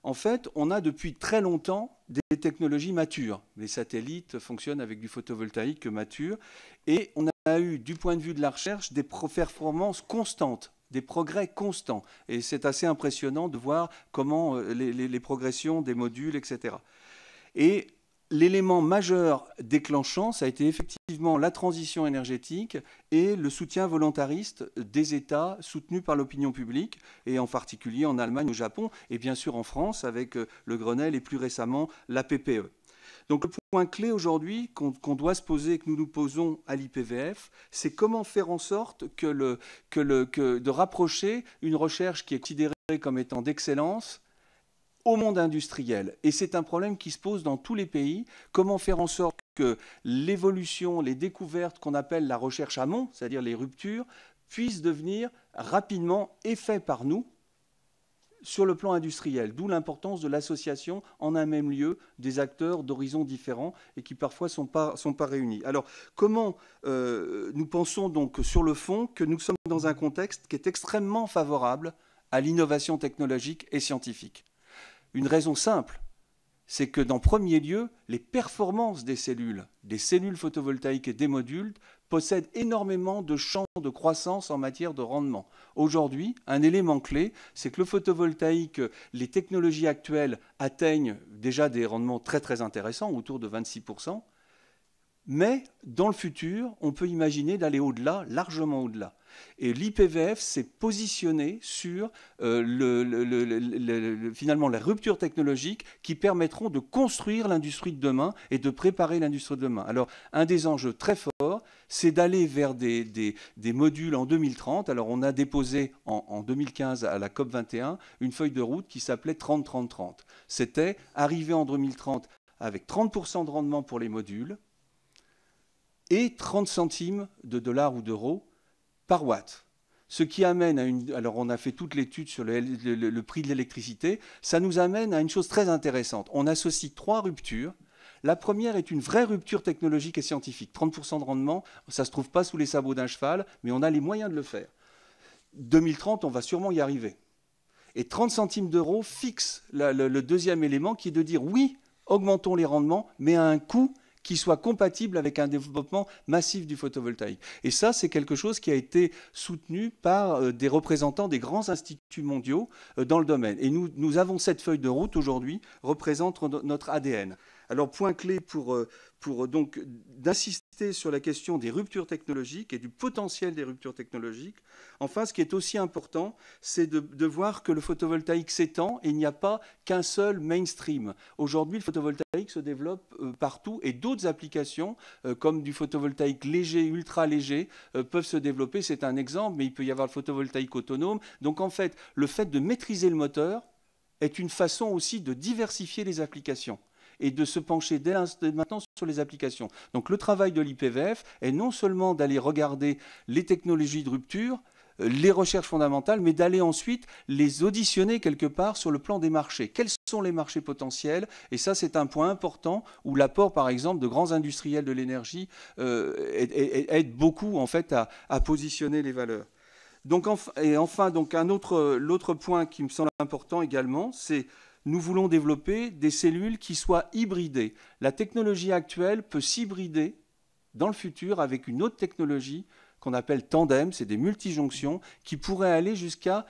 En fait, on a depuis très longtemps des technologies matures. Les satellites fonctionnent avec du photovoltaïque mature, et on a eu, du point de vue de la recherche, des performances constantes, des progrès constants. Et c'est assez impressionnant de voir comment les progressions des modules, etc. Et l'élément majeur déclenchant, ça a été effectivement la transition énergétique et le soutien volontariste des États soutenus par l'opinion publique, et en particulier en Allemagne, au Japon, et bien sûr en France avec le Grenelle et plus récemment la PPE. Donc le point clé aujourd'hui qu'on doit se poser et que nous nous posons à l'IPVF, c'est comment faire en sorte de rapprocher une recherche qui est considérée comme étant d'excellence au monde industriel. Et c'est un problème qui se pose dans tous les pays. Comment faire en sorte que l'évolution, les découvertes qu'on appelle la recherche amont, c'est-à-dire les ruptures, puissent devenir rapidement effets par nous sur le plan industriel, d'où l'importance de l'association en un même lieu des acteurs d'horizons différents et qui parfois ne sont pas réunis. Alors, comment nous pensons donc sur le fond que nous sommes dans un contexte qui est extrêmement favorable à l'innovation technologique et scientifique? Une raison simple, c'est que dans premier lieu, les performances des cellules photovoltaïques et des modules possèdent énormément de champs de croissance en matière de rendement. Aujourd'hui, un élément clé, c'est que le photovoltaïque, les technologies actuelles atteignent déjà des rendements très très intéressants, autour de 26%, mais dans le futur, on peut imaginer d'aller au-delà, largement au-delà. Et l'IPVF s'est positionné sur finalement les ruptures technologiques qui permettront de construire l'industrie de demain et de préparer l'industrie de demain. Alors, un des enjeux très forts, c'est d'aller vers des modules en 2030. Alors on a déposé en 2015 à la COP21 une feuille de route qui s'appelait 30-30-30. C'était arriver en 2030 avec 30% de rendement pour les modules et 30 centimes de dollars ou d'euros par watt. Ce qui amène à une... Alors on a fait toute l'étude sur le prix de l'électricité. Ça nous amène à une chose très intéressante. On associe 3 ruptures. La première est une vraie rupture technologique et scientifique. 30% de rendement, ça ne se trouve pas sous les sabots d'un cheval, mais on a les moyens de le faire. 2030, on va sûrement y arriver. Et 30 centimes d'euros fixe le deuxième élément qui est de dire oui, augmentons les rendements, mais à un coût qui soit compatible avec un développement massif du photovoltaïque. Et ça, c'est quelque chose qui a été soutenu par des représentants des grands instituts mondiaux dans le domaine. Et nous avons cette feuille de route aujourd'hui, représente notre ADN. Alors, point clé pour donc d'insister sur la question des ruptures technologiques et du potentiel des ruptures technologiques. Enfin, ce qui est aussi important, c'est de voir que le photovoltaïque s'étend et il n'y a pas qu'un seul mainstream. Aujourd'hui, le photovoltaïque se développe partout et d'autres applications, comme du photovoltaïque léger, ultra léger, peuvent se développer. C'est un exemple, mais il peut y avoir le photovoltaïque autonome. Donc, en fait, le fait de maîtriser le moteur est une façon aussi de diversifier les applications et de se pencher dès maintenant sur les applications. Donc le travail de l'IPVF est non seulement d'aller regarder les technologies de rupture, les recherches fondamentales, mais d'aller ensuite les auditionner quelque part sur le plan des marchés. Quels sont les marchés potentiels? Et ça, c'est un point important où l'apport, par exemple, de grands industriels de l'énergie aide beaucoup en fait, à positionner les valeurs. Donc, enfin, donc, l'autre point qui me semble important également, c'est nous voulons développer des cellules qui soient hybridées. La technologie actuelle peut s'hybrider dans le futur avec une autre technologie qu'on appelle tandem, c'est des multijonctions, qui pourraient aller jusqu'à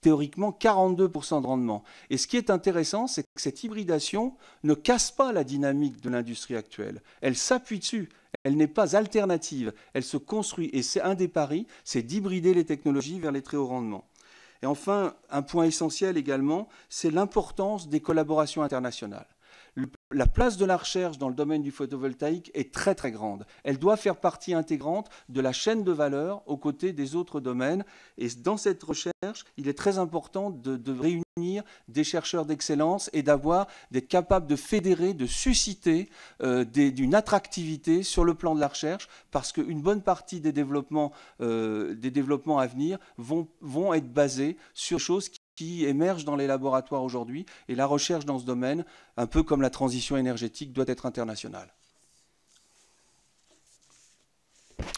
théoriquement 42% de rendement. Et ce qui est intéressant, c'est que cette hybridation ne casse pas la dynamique de l'industrie actuelle. Elle s'appuie dessus. Elle n'est pas alternative. Elle se construit. Et c'est un des paris, c'est d'hybrider les technologies vers les très hauts rendements. Et enfin, un point essentiel également, c'est l'importance des collaborations internationales. La place de la recherche dans le domaine du photovoltaïque est très très grande. Elle doit faire partie intégrante de la chaîne de valeur aux côtés des autres domaines. Et dans cette recherche, il est très important de réunir des chercheurs d'excellence et d'être capable de fédérer, de susciter d'une attractivité sur le plan de la recherche, parce qu'une bonne partie des développements à venir vont être basés sur choses qui émergent dans les laboratoires aujourd'hui, et la recherche dans ce domaine, un peu comme la transition énergétique, doit être internationale.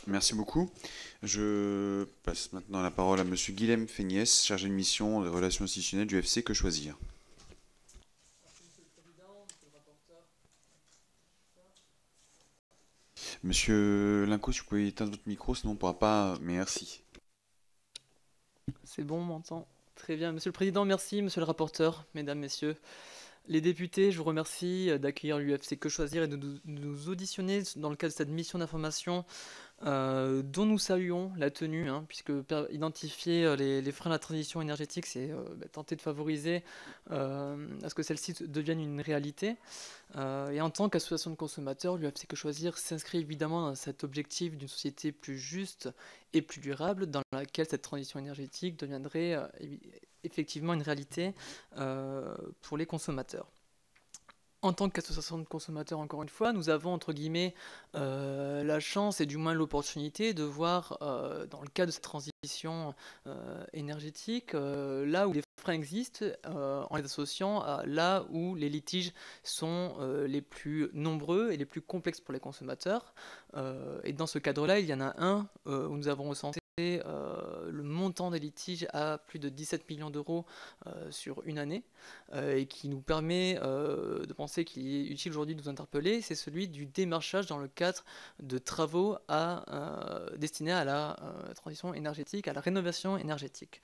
Merci beaucoup. Je passe maintenant la parole à M. Guilhem Feignès, chargé de mission des relations institutionnelles du FC Que Choisir. Monsieur Linco, si vous pouvez éteindre votre micro, sinon on ne pourra pas... Merci. C'est bon, on m'entend. Très bien. Monsieur le Président, merci. Monsieur le rapporteur, mesdames, messieurs les députés, je vous remercie d'accueillir l'UFC Que Choisir et de nous auditionner dans le cadre de cette mission d'information dont nous saluons la tenue, puisque identifier les freins à la transition énergétique, c'est tenter de favoriser à ce que celle-ci devienne une réalité. Et en tant qu'association de consommateurs, l'UFC Que Choisir s'inscrit évidemment dans cet objectif d'une société plus juste et plus durable, dans laquelle cette transition énergétique deviendrait effectivement une réalité pour les consommateurs. En tant qu'association de consommateurs, encore une fois, nous avons entre guillemets la chance et du moins l'opportunité de voir dans le cadre de cette transition énergétique là où les freins existent en les associant à là où les litiges sont les plus nombreux et les plus complexes pour les consommateurs. Et dans ce cadre-là, il y en a un où nous avons recensé le montant des litiges à plus de 17 millions d'euros sur une année et qui nous permet de penser qu'il est utile aujourd'hui de nous interpeller, c'est celui du démarchage dans le cadre de travaux destinés à la transition énergétique, à la rénovation énergétique.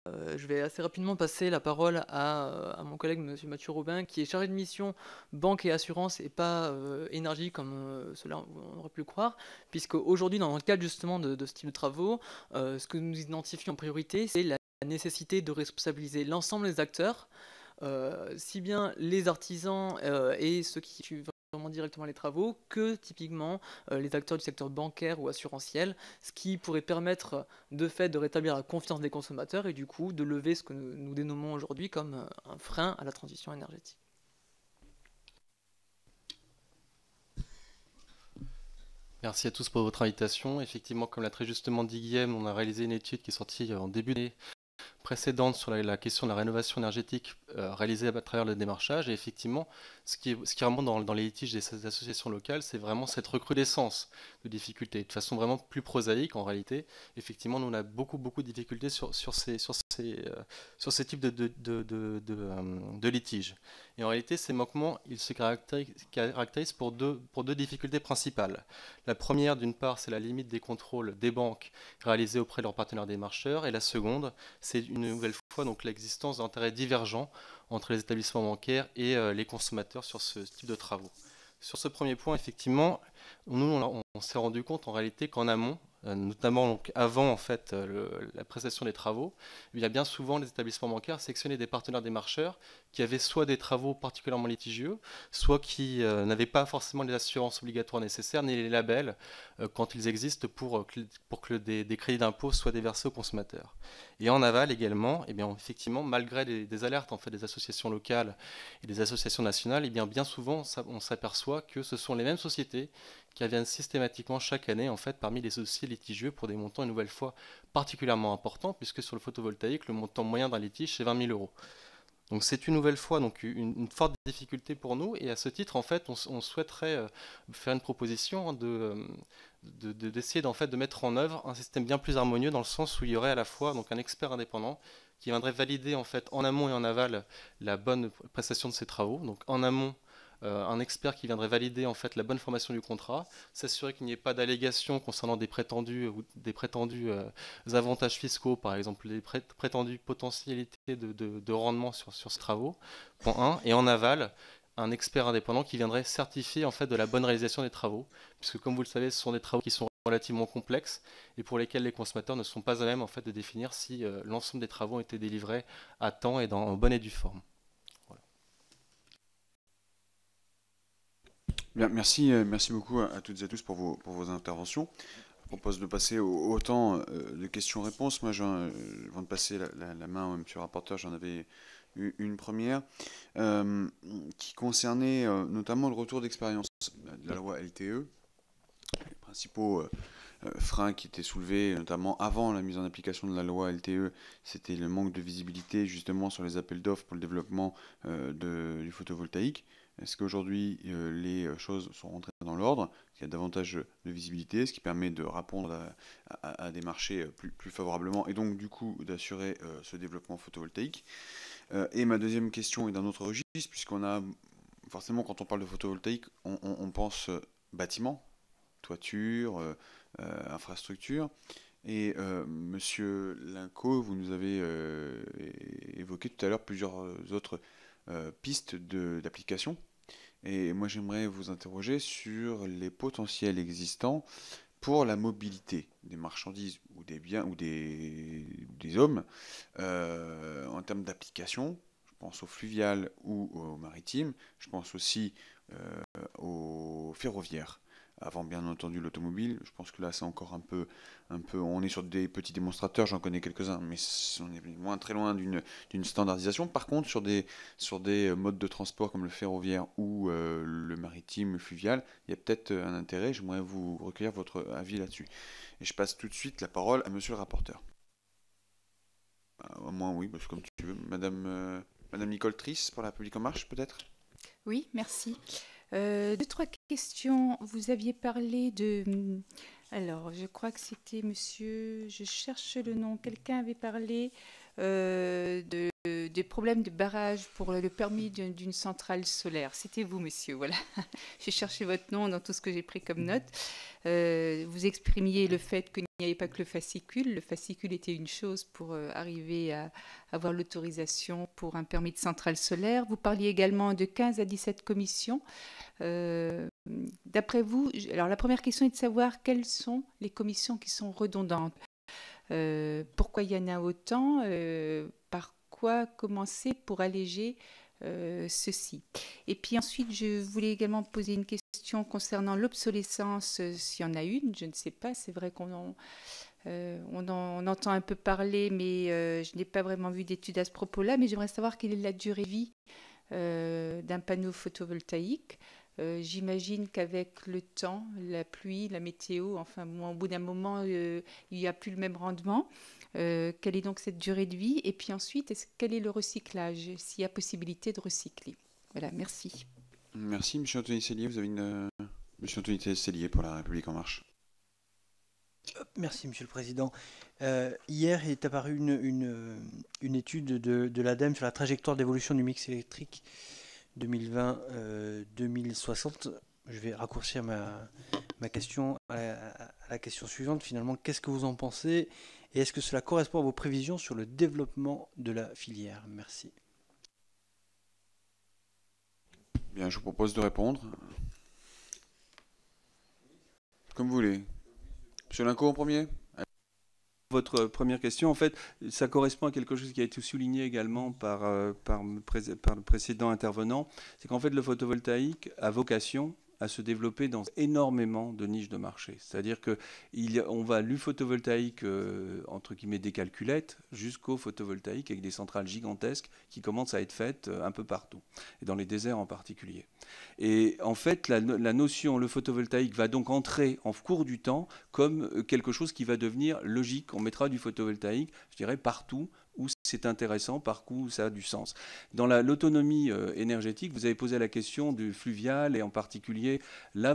Je vais assez rapidement passer la parole à mon collègue M. Mathieu Robin, qui est chargé de mission banque et assurance et pas énergie comme cela on aurait pu le croire, puisque aujourd'hui dans le cadre justement de ce type de travaux, ce que nous identifions en priorité, c'est la nécessité de responsabiliser l'ensemble des acteurs, si bien les artisans et ceux qui directement les travaux que typiquement les acteurs du secteur bancaire ou assurantiel, ce qui pourrait permettre de fait de rétablir la confiance des consommateurs et du coup de lever ce que nous dénommons aujourd'hui comme un frein à la transition énergétique. Merci à tous pour votre invitation. Effectivement, comme l'a très justement dit Guillaume, on a réalisé une étude qui est sortie en début d'année précédente sur la question de la rénovation énergétique réalisée à travers le démarchage. Et effectivement, ce qui remonte dans les litiges des associations locales, c'est vraiment cette recrudescence de difficultés. De façon vraiment plus prosaïque, en réalité, effectivement, nous on a beaucoup de difficultés sur ces types de litiges. Et en réalité, ces manquements, ils se caractérisent pour deux difficultés principales. La première, d'une part, c'est la limite des contrôles des banques réalisés auprès de leurs partenaires démarcheurs. Et la seconde, c'est une nouvelle fois donc l'existence d'intérêts divergents entre les établissements bancaires et les consommateurs sur ce type de travaux. Sur ce premier point, effectivement, nous, on s'est rendu compte en réalité qu'en amont, notamment donc avant en fait, la prestation des travaux, il y a bien souvent les établissements bancaires sélectionnaient des partenaires démarcheurs qui avaient soit des travaux particulièrement litigieux, soit qui n'avaient pas forcément les assurances obligatoires nécessaires, ni les labels quand ils existent pour que des crédits d'impôt soient déversés aux consommateurs. Et en aval également, eh bien, effectivement, malgré des alertes en fait, des associations locales et des associations nationales, eh bien souvent on s'aperçoit que ce sont les mêmes sociétés qui viennent systématiquement chaque année en fait, parmi les dossiers litigieux pour des montants une nouvelle fois particulièrement importants, puisque sur le photovoltaïque, le montant moyen d'un litige, c'est 20 000 €. Donc c'est une nouvelle fois donc, une forte difficulté pour nous, et à ce titre, en fait, on souhaiterait faire une proposition d'essayer en fait, de mettre en œuvre un système bien plus harmonieux, dans le sens où il y aurait à la fois donc, un expert indépendant qui viendrait valider en, fait, en amont et en aval la bonne prestation de ces travaux. Donc en amont, un expert qui viendrait valider en fait la bonne formation du contrat, s'assurer qu'il n'y ait pas d'allégations concernant des prétendus avantages fiscaux, par exemple des prétendues potentialités de rendement sur ces travaux, point 1, et en aval, un expert indépendant qui viendrait certifier en fait de la bonne réalisation des travaux, puisque comme vous le savez, ce sont des travaux qui sont relativement complexes et pour lesquels les consommateurs ne sont pas à même en fait de définir si l'ensemble des travaux ont été délivrés à temps et en bonne et due forme. Bien, merci beaucoup à toutes et à tous pour vos interventions. Je propose de passer au temps de questions-réponses. Moi, avant de passer la main au monsieur le rapporteur, j'en avais une première qui concernait notamment le retour d'expérience de la loi LTE. Les principaux freins qui étaient soulevés, notamment avant la mise en application de la loi LTE, c'était le manque de visibilité justement sur les appels d'offres pour le développement du photovoltaïque. Est-ce qu'aujourd'hui les choses sont rentrées dans l'ordre? Il y a davantage de visibilité, ce qui permet de répondre à des marchés plus favorablement et donc du coup d'assurer ce développement photovoltaïque. Et ma deuxième question est d'un autre registre, puisqu'on a forcément, quand on parle de photovoltaïque, on pense bâtiment, toiture, infrastructure. Et monsieur Linco, vous nous avez évoqué tout à l'heure plusieurs autres pistes d'application. Et moi, j'aimerais vous interroger sur les potentiels existants pour la mobilité des marchandises ou des biens ou des hommes en termes d'application. Je pense au fluvial ou au maritime. Je pense aussi au ferroviaire. Avant, bien entendu, l'automobile. Je pense que là, c'est encore un peu. On est sur des petits démonstrateurs, j'en connais quelques-uns, mais on est très loin d'une standardisation. Par contre, sur des modes de transport comme le ferroviaire ou le maritime, le fluvial, il y a peut-être un intérêt. J'aimerais vous recueillir votre avis là-dessus. Et je passe tout de suite la parole à monsieur le rapporteur. Moi, oui, c'est comme tu veux. Madame Nicole Triss, pour La République En Marche, peut-être? Oui, merci. 2-3 questions. Vous aviez parlé de... Alors, je crois que c'était monsieur... Je cherche le nom. Quelqu'un avait parlé des problèmes de barrage pour le permis d'une centrale solaire. C'était vous, monsieur, voilà. J'ai cherché votre nom dans tout ce que j'ai pris comme note. Vous exprimiez le fait qu'il n'y avait pas que le fascicule. Le fascicule était une chose pour arriver à avoir l'autorisation pour un permis de centrale solaire. Vous parliez également de 15 à 17 commissions. D'après vous, alors la première question est de savoir quelles sont les commissions qui sont redondantes. Pourquoi il y en a autant? Par quoi commencer pour alléger ceci. Et puis ensuite, je voulais également poser une question concernant l'obsolescence, s'il y en a une, je ne sais pas, c'est vrai qu'on on entend un peu parler, mais je n'ai pas vraiment vu d'études à ce propos-là, mais j'aimerais savoir quelle est la durée de vie d'un panneau photovoltaïque. J'imagine qu'avec le temps, la pluie, la météo, enfin, bon, au bout d'un moment, il n'y a plus le même rendement. Quelle est donc cette durée de vie? Et puis ensuite, quel est le recyclage, s'il y a possibilité de recycler? Voilà, merci. Merci, M. Anthony Sellier. Vous avez une... Monsieur Anthony Sellier pour La République En Marche. Merci, Monsieur le Président. Hier est apparue une étude de l'ADEME sur la trajectoire d'évolution du mix électrique 2020-2060. Je vais raccourcir ma question à la question suivante. Finalement, qu'est-ce que vous en pensez? Et est-ce que cela correspond à vos prévisions sur le développement de la filière? Merci. Bien, je vous propose de répondre. Comme vous voulez. Monsieur Linco en premier. Votre première question, en fait, ça correspond à quelque chose qui a été souligné également par le précédent intervenant. C'est qu'en fait, le photovoltaïque a vocation à se développer dans énormément de niches de marché. C'est-à-dire qu'on va du photovoltaïque, entre guillemets, des calculettes, jusqu'au photovoltaïque avec des centrales gigantesques qui commencent à être faites un peu partout, et dans les déserts en particulier. Et en fait, la notion, le photovoltaïque va donc entrer en cours du temps comme quelque chose qui va devenir logique. On mettra du photovoltaïque, je dirais, partout où c'est intéressant, partout où ça a du sens. Dans l'autonomie énergétique, vous avez posé la question du fluvial, et en particulier, là,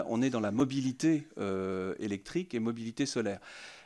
on est dans la mobilité électrique et mobilité solaire.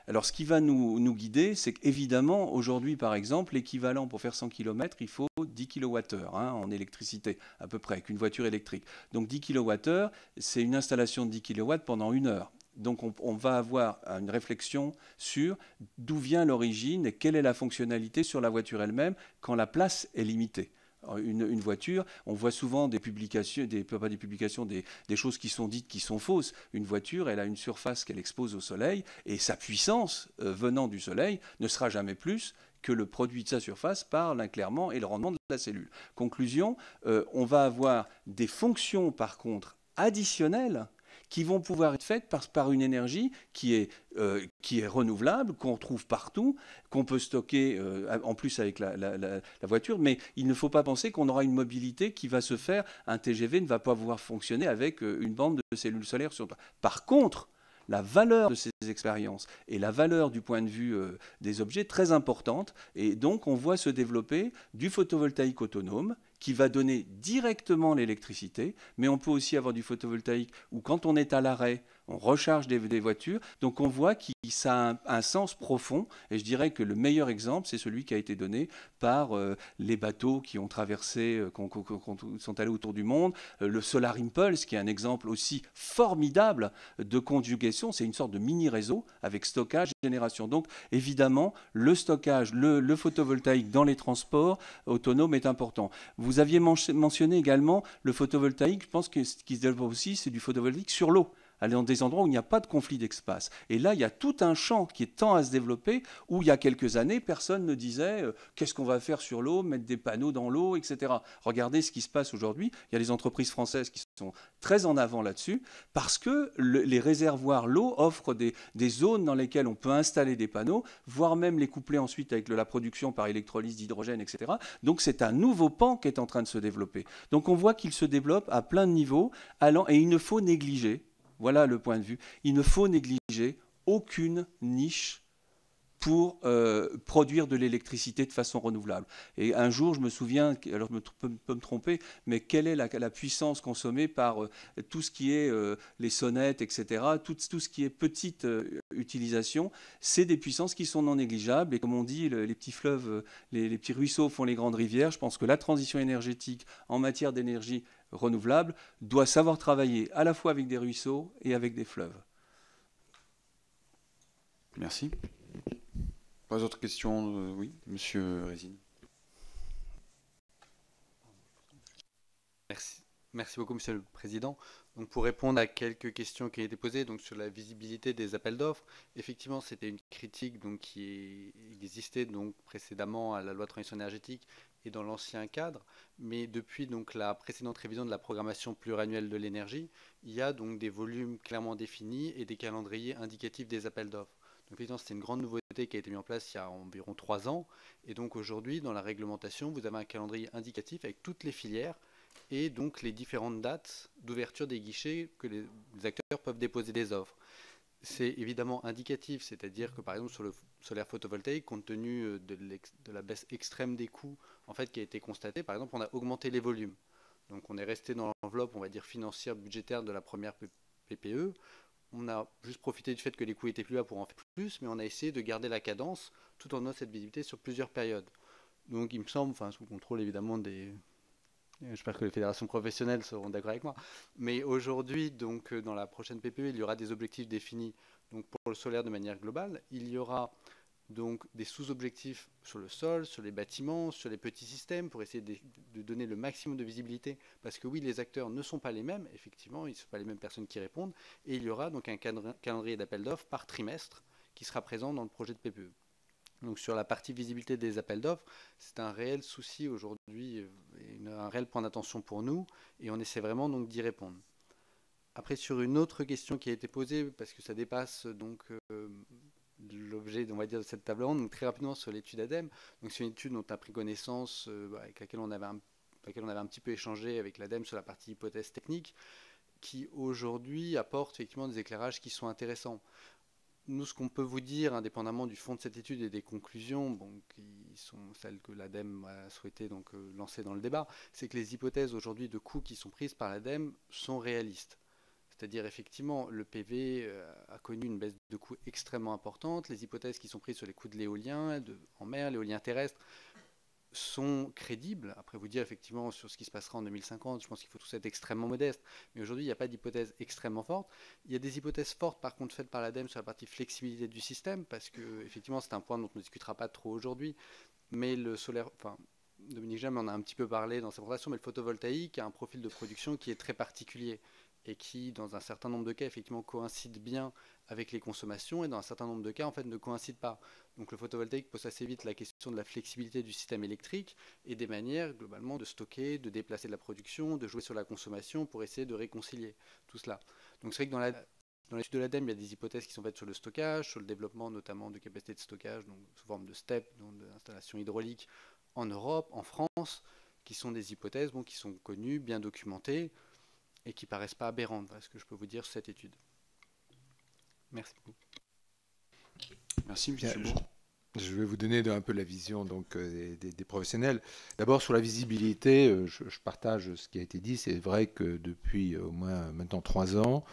Alors, ce qui va nous guider, c'est qu'évidemment, aujourd'hui, par exemple, l'équivalent pour faire 100 km, il faut 10 kWh en électricité, à peu près, avec une voiture électrique. Donc, 10 kWh, c'est une installation de 10 kW pendant 1 heure. Donc, on va avoir une réflexion sur d'où vient l'origine et quelle est la fonctionnalité sur la voiture elle-même quand la place est limitée. Une voiture, on voit souvent des publications, des choses qui sont dites qui sont fausses. Une voiture, elle a une surface qu'elle expose au soleil et sa puissance venant du soleil ne sera jamais plus que le produit de sa surface par l'éclairement et le rendement de la cellule. Conclusion, on va avoir des fonctions par contre additionnelles qui vont pouvoir être faites par une énergie qui est renouvelable, qu'on trouve partout, qu'on peut stocker en plus avec la voiture, mais il ne faut pas penser qu'on aura une mobilité qui va se faire, un TGV ne va pas pouvoir fonctionner avec une bande de cellules solaires sur toi. Par contre, la valeur de ces expériences et la valeur du point de vue des objets est très importante, et donc on voit se développer du photovoltaïque autonome qui va donner directement l'électricité, mais on peut aussi avoir du photovoltaïque où quand on est à l'arrêt, on recharge des voitures. Donc on voit que ça a un sens profond, et je dirais que le meilleur exemple, c'est celui qui a été donné par les bateaux qui ont traversé, qui sont allés autour du monde, le Solar Impulse, qui est un exemple aussi formidable de conjugation. C'est une sorte de mini-réseau avec stockage et génération. Donc évidemment, le stockage, le photovoltaïque dans les transports autonomes est important. Vous aviez mentionné également le photovoltaïque. Je pense que ce qui se développe aussi, c'est du photovoltaïque sur l'eau, aller dans des endroits où il n'y a pas de conflit d'espace. Et là, il y a tout un champ qui est tend à se développer, où il y a quelques années, personne ne disait qu'est-ce qu'on va faire sur l'eau, mettre des panneaux dans l'eau, etc. Regardez ce qui se passe aujourd'hui. Il y a des entreprises françaises qui sont très en avant là-dessus, parce que les réservoirs, l'eau, offrent des zones dans lesquelles on peut installer des panneaux, voire même les coupler ensuite avec la production par électrolyse d'hydrogène, etc. Donc c'est un nouveau pan qui est en train de se développer. Donc on voit qu'il se développe à plein de niveaux, et il ne faut négliger, voilà le point de vue, il ne faut négliger aucune niche pour produire de l'électricité de façon renouvelable. Et un jour, je me souviens, alors je peux me tromper, mais quelle est la puissance consommée par tout ce qui est les sonnettes, etc., tout ce qui est petite utilisation, c'est des puissances qui sont non négligeables. Et comme on dit, les petits fleuves, les petits ruisseaux font les grandes rivières. Je pense que la transition énergétique en matière d'énergie renouvelable doit savoir travailler à la fois avec des ruisseaux et avec des fleuves. Merci. Pas d'autres questions? Oui, Monsieur Résine. Merci beaucoup, Monsieur le Président. Donc pour répondre à quelques questions qui ont été posées donc sur la visibilité des appels d'offres, effectivement c'était une critique donc, qui existait donc, précédemment à la loi de transition énergétique et dans l'ancien cadre, mais depuis donc, la précédente révision de la programmation pluriannuelle de l'énergie, il y a donc des volumes clairement définis et des calendriers indicatifs des appels d'offres. Donc évidemment c'était une grande nouveauté qui a été mise en place il y a environ 3 ans, et donc aujourd'hui dans la réglementation vous avez un calendrier indicatif avec toutes les filières, et donc les différentes dates d'ouverture des guichets que les acteurs peuvent déposer des offres. C'est évidemment indicatif, c'est-à-dire que par exemple sur le solaire photovoltaïque, compte tenu de la baisse extrême des coûts en fait, qui a été constatée, par exemple on a augmenté les volumes. Donc on est resté dans l'enveloppe, on va dire financière, budgétaire de la première PPE. On a juste profité du fait que les coûts étaient plus bas pour en faire plus, mais on a essayé de garder la cadence tout en donnant cette visibilité sur plusieurs périodes. Donc il me semble, enfin sous contrôle évidemment des... J'espère que les fédérations professionnelles seront d'accord avec moi. Mais aujourd'hui, donc, dans la prochaine PPE, il y aura des objectifs définis donc, pour le solaire de manière globale. Il y aura donc des sous-objectifs sur le sol, sur les bâtiments, sur les petits systèmes, pour essayer de donner le maximum de visibilité. Parce que oui, les acteurs ne sont pas les mêmes, effectivement, ils ne sont pas les mêmes personnes qui répondent. Et il y aura donc un calendrier d'appel d'offres par trimestre qui sera présent dans le projet de PPE. Donc sur la partie visibilité des appels d'offres, c'est un réel souci aujourd'hui, un réel point d'attention pour nous, et on essaie vraiment donc d'y répondre. Après sur une autre question qui a été posée, parce que ça dépasse donc l'objet, on va dire, de cette table ronde, donc très rapidement sur l'étude ADEME. Donc c'est une étude dont on a pris connaissance, avec laquelle on avait un petit peu échangé avec l'ADEME sur la partie hypothèse technique, qui aujourd'hui apporte effectivement des éclairages qui sont intéressants. Nous, ce qu'on peut vous dire, indépendamment du fond de cette étude et des conclusions, bon, qui sont celles que l'ADEME a souhaité donc, lancer dans le débat, c'est que les hypothèses aujourd'hui de coûts qui sont prises par l'ADEME sont réalistes. C'est-à-dire, effectivement, le PV a connu une baisse de coûts extrêmement importante. Les hypothèses qui sont prises sur les coûts de l'éolien en mer, l'éolien terrestre, sont crédibles. Après vous dire effectivement sur ce qui se passera en 2050, je pense qu'il faut tous être extrêmement modeste. Mais aujourd'hui, il n'y a pas d'hypothèse extrêmement forte. Il y a des hypothèses fortes par contre faites par l'ADEME sur la partie flexibilité du système, parce que effectivement c'est un point dont on ne discutera pas trop aujourd'hui. Mais le solaire, enfin Dominique Jam en a un petit peu parlé dans sa présentation, mais le photovoltaïque a un profil de production qui est très particulier et qui, dans un certain nombre de cas, effectivement coïncide bien avec les consommations, et dans un certain nombre de cas, en fait, ne coïncide pas. Donc le photovoltaïque pose assez vite la question de la flexibilité du système électrique et des manières, globalement, de stocker, de déplacer de la production, de jouer sur la consommation pour essayer de réconcilier tout cela. Donc c'est vrai que dans l'étude de l'ADEME, il y a des hypothèses qui sont faites sur le stockage, sur le développement notamment de capacités de stockage, donc sous forme de STEP, donc d'installations hydrauliques en Europe, en France, qui sont des hypothèses qui sont connues, bien documentées, et qui ne paraissent pas aberrantes, voilà ce que je peux vous dire sur cette étude. Merci beaucoup. Merci, M. Chebourg. Je vais vous donner un peu la vision donc, des professionnels. D'abord, sur la visibilité, je partage ce qui a été dit. C'est vrai que depuis au moins maintenant 3 ans,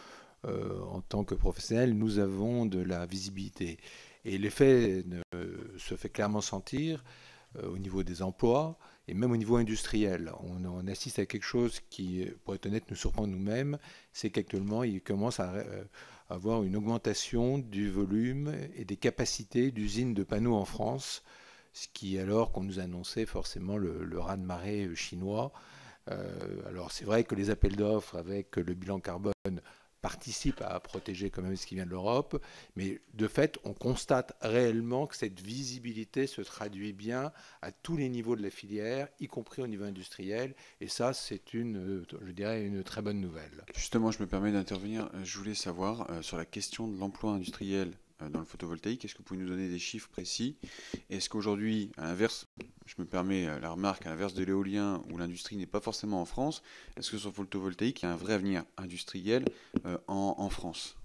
en tant que professionnels, nous avons de la visibilité. Et l'effet se fait clairement sentir au niveau des emplois et même au niveau industriel. On assiste à quelque chose qui, pour être honnête, nous surprend nous-mêmes. C'est qu'actuellement, il commence à avoir une augmentation du volume et des capacités d'usines de panneaux en France, ce qui, alors qu'on nous annonçait forcément le raz-de-marée chinois. Alors c'est vrai que les appels d'offres avec le bilan carbone participent à protéger quand même ce qui vient de l'Europe, mais de fait, on constate réellement que cette visibilité se traduit bien à tous les niveaux de la filière, y compris au niveau industriel, et ça, c'est je dirais, une très bonne nouvelle. Justement, je me permets d'intervenir. Je voulais savoir sur la question de l'emploi industriel dans le photovoltaïque. Est-ce que vous pouvez nous donner des chiffres précis? Est-ce qu'aujourd'hui, à l'inverse, je me permets la remarque, à l'inverse de l'éolien où l'industrie n'est pas forcément en France, est-ce que sur le photovoltaïque, il y a un vrai avenir industriel en France?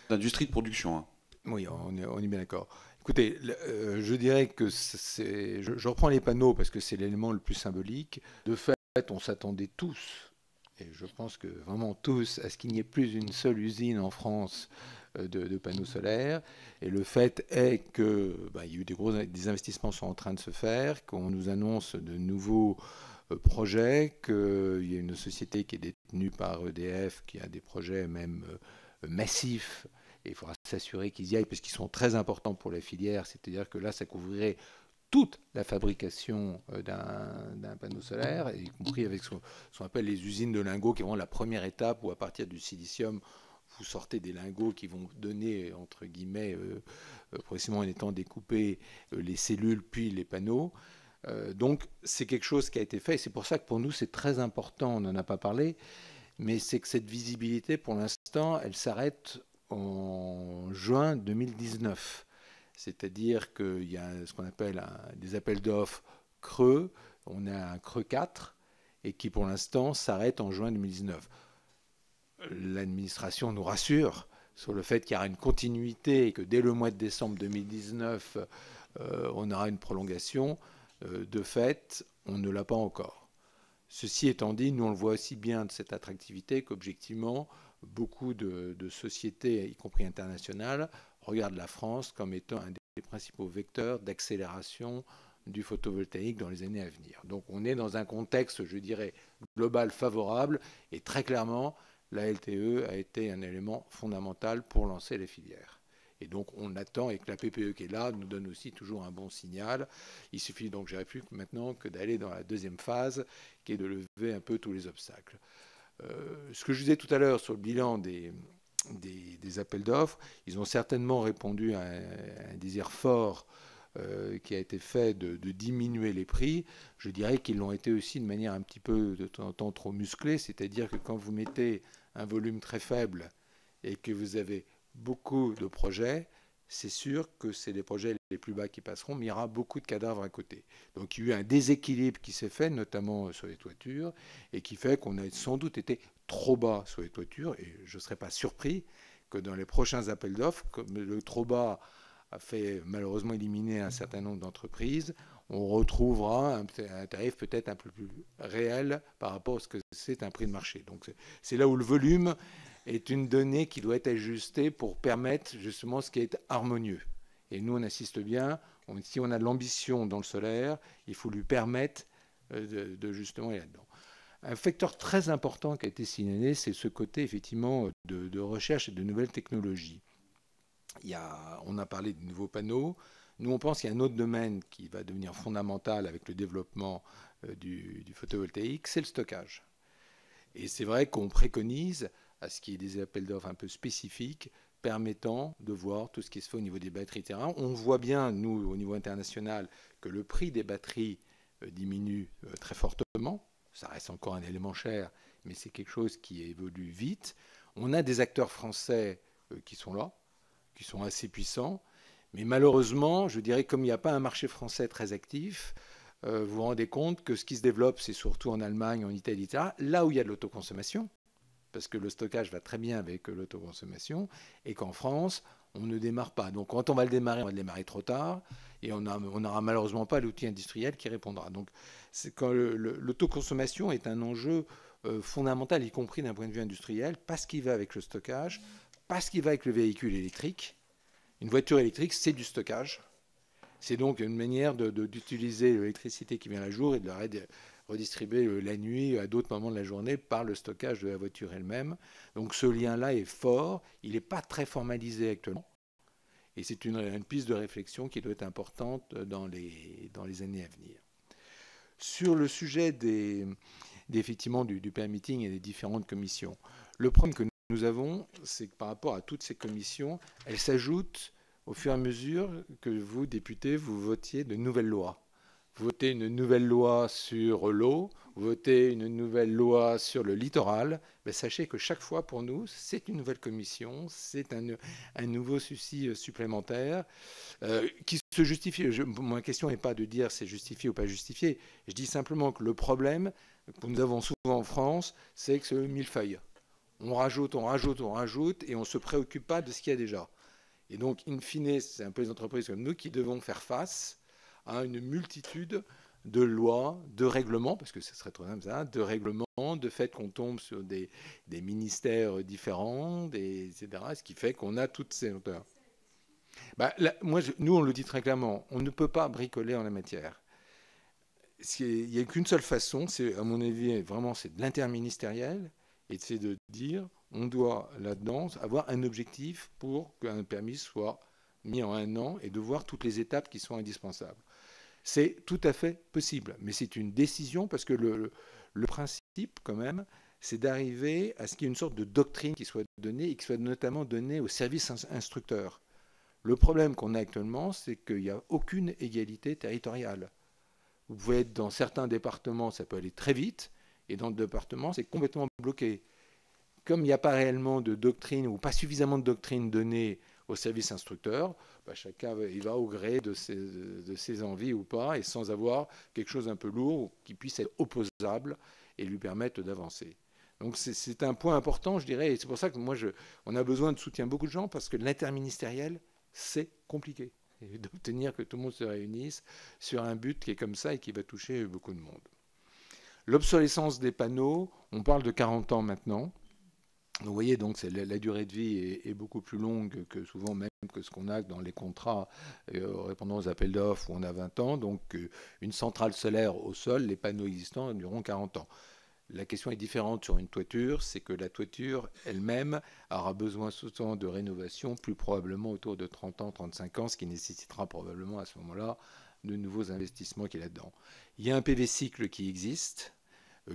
D'industrie de production. Hein. Oui, on est bien d'accord. Écoutez, je dirais que je reprends les panneaux parce que c'est l'élément le plus symbolique. De fait, on s'attendait tous, et je pense que vraiment tous, à ce qu'il n'y ait plus une seule usine en France de panneaux solaires. Et le fait est que il y a eu des investissements sont en train de se faire, qu'on nous annonce de nouveaux projets, qu'il y a une société qui est détenue par EDF, qui a des projets même massifs. Et il faudra s'assurer qu'ils y aillent parce qu'ils sont très importants pour la filière. C'est-à-dire que là, ça couvrirait toute la fabrication d'un panneau solaire, y compris avec ce qu'on appelle les usines de lingots, qui est vraiment la première étape où à partir du silicium, vous sortez des lingots qui vont donner, entre guillemets, progressivement en étant découpés, les cellules puis les panneaux. Donc c'est quelque chose qui a été fait, et c'est pour ça que pour nous c'est très important, on n'en a pas parlé, mais c'est que cette visibilité, pour l'instant, elle s'arrête en juin 2019. C'est-à-dire qu'il y a ce qu'on appelle des appels d'offres creux. On a un creux 4 et qui, pour l'instant, s'arrête en juin 2019. L'administration nous rassure sur le fait qu'il y aura une continuité et que dès le mois de décembre 2019, on aura une prolongation. De fait, on ne l'a pas encore. Ceci étant dit, nous on le voit aussi bien de cette attractivité qu'objectivement, beaucoup de sociétés, y compris internationales, regardent la France comme étant un des principaux vecteurs d'accélération du photovoltaïque dans les années à venir. Donc on est dans un contexte, je dirais, global favorable, et très clairement, la LTE a été un élément fondamental pour lancer les filières. Et donc on attend, et que la PPE qui est là nous donne aussi toujours un bon signal. Il suffit donc, je dirais plus maintenant que d'aller dans la deuxième phase, qui est de lever un peu tous les obstacles. Ce que je disais tout à l'heure sur le bilan des appels d'offres, ils ont certainement répondu à un désir fort qui a été fait de diminuer les prix. Je dirais qu'ils l'ont été aussi de manière un petit peu de temps en temps trop musclée, c'est-à-dire que quand vous mettez un volume très faible et que vous avez beaucoup de projets, c'est sûr que c'est les projets les plus bas qui passeront, mais il y aura beaucoup de cadavres à côté. Donc il y a eu un déséquilibre qui s'est fait, notamment sur les toitures, et qui fait qu'on a sans doute été trop bas sur les toitures, et je ne serais pas surpris que dans les prochains appels d'offres, comme le trop bas a fait malheureusement éliminer un certain nombre d'entreprises, on retrouvera un tarif peut-être un peu plus réel par rapport à ce que c'est un prix de marché. Donc c'est là où le volume est une donnée qui doit être ajustée pour permettre justement ce qui est harmonieux. Et nous, on insiste bien, si on a de l'ambition dans le solaire, il faut lui permettre de justement aller là-dedans. Un facteur très important qui a été signalé, c'est ce côté effectivement de recherche et de nouvelles technologies. On a parlé de nouveaux panneaux. Nous, on pense qu'il y a un autre domaine qui va devenir fondamental avec le développement du photovoltaïque, c'est le stockage. Et c'est vrai qu'on préconise à ce qu'il y ait des appels d'offres un peu spécifiques permettant de voir tout ce qui se fait au niveau des batteries terrain. On voit bien, nous, au niveau international, que le prix des batteries diminue très fortement. Ça reste encore un élément cher, mais c'est quelque chose qui évolue vite. On a des acteurs français qui sont là, qui sont assez puissants, mais malheureusement, je dirais, comme il n'y a pas un marché français très actif, vous vous rendez compte que ce qui se développe, c'est surtout en Allemagne, en Italie, etc., là où il y a de l'autoconsommation, parce que le stockage va très bien avec l'autoconsommation, et qu'en France, on ne démarre pas. Donc quand on va le démarrer trop tard, et on n'aura malheureusement pas l'outil industriel qui répondra. Donc l'autoconsommation est un enjeu fondamental, y compris d'un point de vue industriel, parce qu'il va avec le stockage, parce qu'il va avec le véhicule électrique. Une voiture électrique, c'est du stockage. C'est donc une manière d'utiliser l'électricité qui vient la jour et de la redistribuer la nuit à d'autres moments de la journée par le stockage de la voiture elle-même. Donc ce lien-là est fort, il n'est pas très formalisé actuellement. Et c'est une piste de réflexion qui doit être importante dans les années à venir. Sur le sujet effectivement du permitting et des différentes commissions, le problème que nous avons, c'est que par rapport à toutes ces commissions, elles s'ajoutent au fur et à mesure que vous, députés, vous votiez de nouvelles lois. Vous votez une nouvelle loi sur l'eau, vous votez une nouvelle loi sur le littoral. Ben, sachez que chaque fois, pour nous, c'est une nouvelle commission, c'est un nouveau souci supplémentaire qui se justifie. Ma question n'est pas de dire c'est justifié ou pas justifié. Je dis simplement que le problème que nous avons souvent en France, c'est que c'est le millefeuille. On rajoute, et on ne se préoccupe pas de ce qu'il y a déjà. Et donc, in fine, c'est un peu les entreprises comme nous qui devons faire face à une multitude de lois, de règlements, parce que ce serait trop simple ça, de règlements, de fait qu'on tombe sur des ministères différents, etc., ce qui fait qu'on a toutes ces hauteurs. Bah, là, nous, on le dit très clairement, on ne peut pas bricoler en la matière. Il n'y a qu'une seule façon, c'est, à mon avis, vraiment, c'est de l'interministériel, et c'est de dire, on doit là-dedans avoir un objectif pour qu'un permis soit mis en 1 an et de voir toutes les étapes qui sont indispensables. C'est tout à fait possible, mais c'est une décision parce que le principe, quand même, c'est d'arriver à ce qu'il y ait une sorte de doctrine qui soit donnée et qui soit notamment donnée aux services instructeurs. Le problème qu'on a actuellement, c'est qu'il n'y a aucune égalité territoriale. Vous pouvez être dans certains départements, ça peut aller très vite, et dans d'autres départements, c'est complètement bloqué. Comme il n'y a pas réellement de doctrine ou pas suffisamment de doctrine donnée aux services instructeurs, chacun il va au gré de ses envies ou pas, et sans avoir quelque chose un peu lourd qui puisse être opposable et lui permettre d'avancer. Donc c'est un point important, je dirais, et c'est pour ça que moi, on a besoin de soutien de beaucoup de gens, parce que l'interministériel, c'est compliqué d'obtenir que tout le monde se réunisse sur un but qui est comme ça et qui va toucher beaucoup de monde. L'obsolescence des panneaux, on parle de 40 ans maintenant. Donc, vous voyez, donc la durée de vie est beaucoup plus longue que souvent même que ce qu'on a dans les contrats répondant aux appels d'offres où on a 20 ans. Donc une centrale solaire au sol, les panneaux existants dureront 40 ans. La question est différente sur une toiture, c'est que la toiture elle-même aura besoin souvent de rénovation, plus probablement autour de 30 ans, 35 ans, ce qui nécessitera probablement à ce moment-là de nouveaux investissements qui est là-dedans. Il y a un PV cycle qui existe,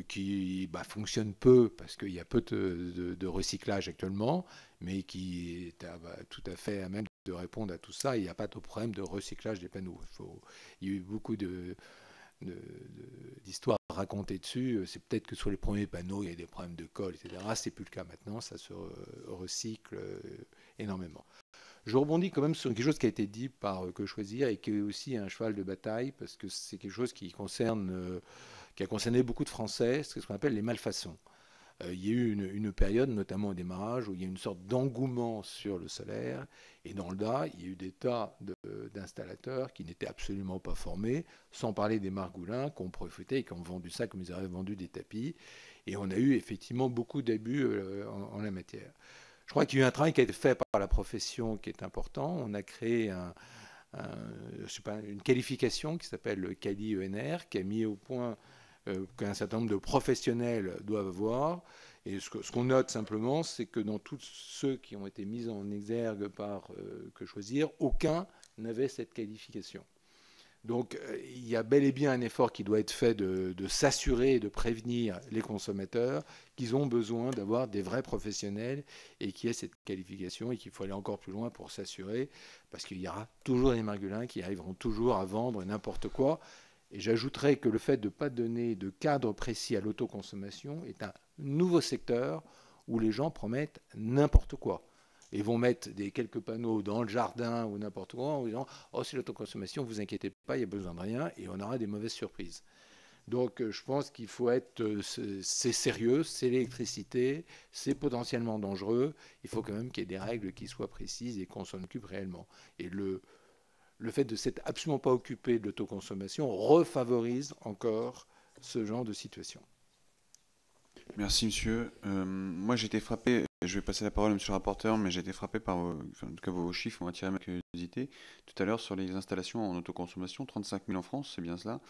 qui fonctionne peu parce qu'il y a peu de recyclage actuellement, mais qui est tout à fait à même de répondre à tout ça. Il n'y a pas de problème de recyclage des panneaux. Il y a eu beaucoup d'histoires racontées dessus. C'est peut-être que sur les premiers panneaux, il y a des problèmes de colle, etc. C'est plus le cas maintenant, ça se recycle énormément. Je rebondis quand même sur quelque chose qui a été dit par Que Choisir et qui est aussi un cheval de bataille, parce que c'est quelque chose qui a concerné beaucoup de Français, c'est ce qu'on appelle les malfaçons. Il y a eu une période, notamment au démarrage, où il y a une sorte d'engouement sur le solaire. Et dans le DA, il y a eu des tas d'installateurs qui n'étaient absolument pas formés, sans parler des margoulins qui ont profité et qui ont vendu ça comme ils avaient vendu des tapis. Et on a eu effectivement beaucoup d'abus en la matière. Je crois qu'il y a eu un travail qui a été fait par la profession qui est important. On a créé une qualification qui s'appelle le CADI ENR, qui a mis au point qu'un certain nombre de professionnels doivent avoir. Et ce qu'on note simplement, c'est que dans tous ceux qui ont été mis en exergue par Que Choisir, aucun n'avait cette qualification. Donc il y a bel et bien un effort qui doit être fait de s'assurer et de prévenir les consommateurs qu'ils ont besoin d'avoir des vrais professionnels et qui aient cette qualification et qu'il faut aller encore plus loin pour s'assurer, parce qu'il y aura toujours des margulins qui arriveront toujours à vendre n'importe quoi. Et j'ajouterais que le fait de ne pas donner de cadre précis à l'autoconsommation est un nouveau secteur où les gens promettent n'importe quoi. Et vont mettre quelques panneaux dans le jardin ou n'importe quoi en disant « Oh, c'est l'autoconsommation, ne vous inquiétez pas, il n'y a besoin de rien » et on aura des mauvaises surprises. Donc je pense qu'il faut être... c'est sérieux, c'est l'électricité, c'est potentiellement dangereux. Il faut quand même qu'il y ait des règles qui soient précises et qu'on s'en occupe réellement. Et le fait de s'être absolument pas occupé de l'autoconsommation refavorise encore ce genre de situation. Merci, monsieur. Moi, j'ai été frappé, je vais passer la parole à monsieur le rapporteur, mais j'ai été frappé par en tout cas, vos chiffres ont attiré ma curiosité. Tout à l'heure, sur les installations en autoconsommation, 35 000 en France, c'est bien cela,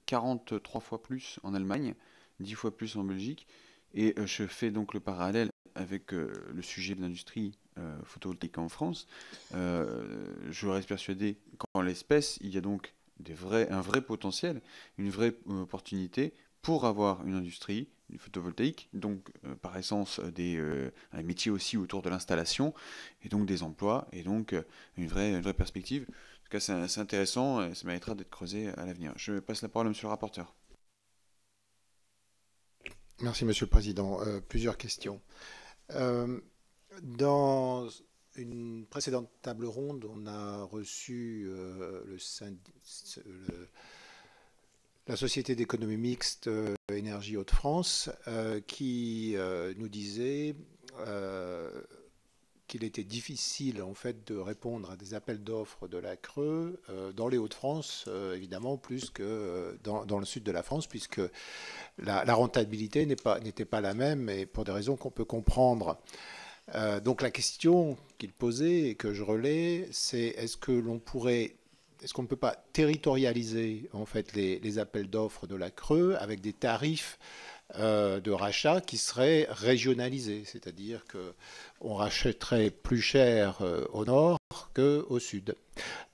43 fois plus en Allemagne, 10 fois plus en Belgique. Et je fais donc le parallèle avec le sujet de l'industrie photovoltaïque en France. Je reste persuadé qu'en l'espèce, il y a donc un vrai potentiel, une vraie opportunité pour avoir une industrie du photovoltaïque, donc par essence un métier aussi autour de l'installation, et donc des emplois, et donc une vraie perspective. En tout cas, c'est intéressant, et ça méritera d'être creusé à l'avenir. Je passe la parole à monsieur le rapporteur. Merci, Monsieur le Président. Plusieurs questions. Dans une précédente table ronde, on a reçu la Société d'économie mixte Énergie Hauts-de-France qui nous disait qu'il était difficile en fait de répondre à des appels d'offres de la CRE dans les Hauts-de-France, évidemment plus que dans le sud de la France, puisque la rentabilité n'était pas la même, et pour des raisons qu'on peut comprendre. Donc la question qu'il posait et que je relais, c'est est-ce qu'on ne peut pas territorialiser en fait les appels d'offres de la CRE avec des tarifs de rachat qui serait régionalisé, c'est-à-dire qu'on rachèterait plus cher au nord qu'au sud.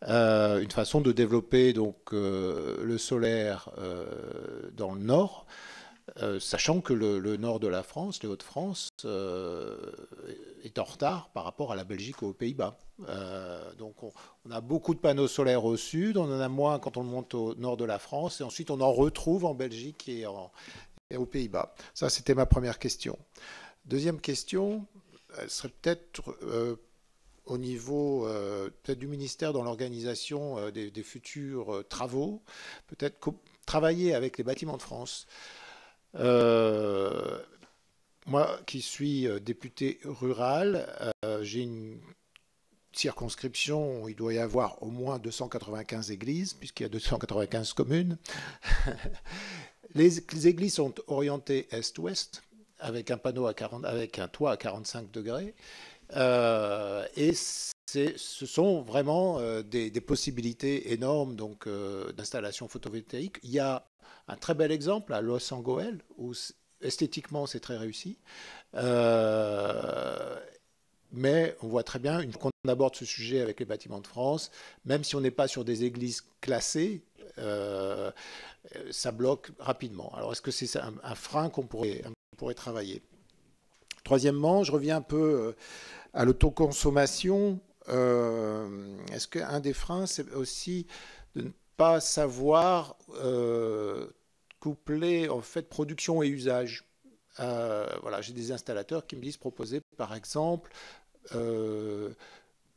Une façon de développer donc le solaire dans le nord, sachant que le nord de la France, les Hauts-de-France, est en retard par rapport à la Belgique ou aux Pays-Bas. Donc on a beaucoup de panneaux solaires au sud, on en a moins quand on monte au nord de la France, et ensuite on en retrouve en Belgique et aux Pays-Bas. Ça, c'était ma première question. Deuxième question, serait peut-être au niveau peut-être du ministère dans l'organisation des futurs travaux, peut-être travailler avec les Bâtiments de France. Moi qui suis député rural, j'ai une circonscription où il doit y avoir au moins 295 églises, puisqu'il y a 295 communes. Les églises sont orientées est-ouest, avec un panneau avec un toit à 45 degrés. Et ce sont vraiment des possibilités énormes donc d'installation photovoltaïque. Il y a un très bel exemple à Los Angeles où esthétiquement c'est très réussi, mais on voit très bien qu'on aborde ce sujet avec les Bâtiments de France, même si on n'est pas sur des églises classées, ça bloque rapidement. Alors est-ce que c'est un frein qu'on pourrait travailler? Troisièmement, je reviens un peu à l'autoconsommation. Est-ce qu'un des freins, c'est aussi de ne pas savoir coupler en fait production et usage? Voilà, j'ai des installateurs qui me disent proposer par exemple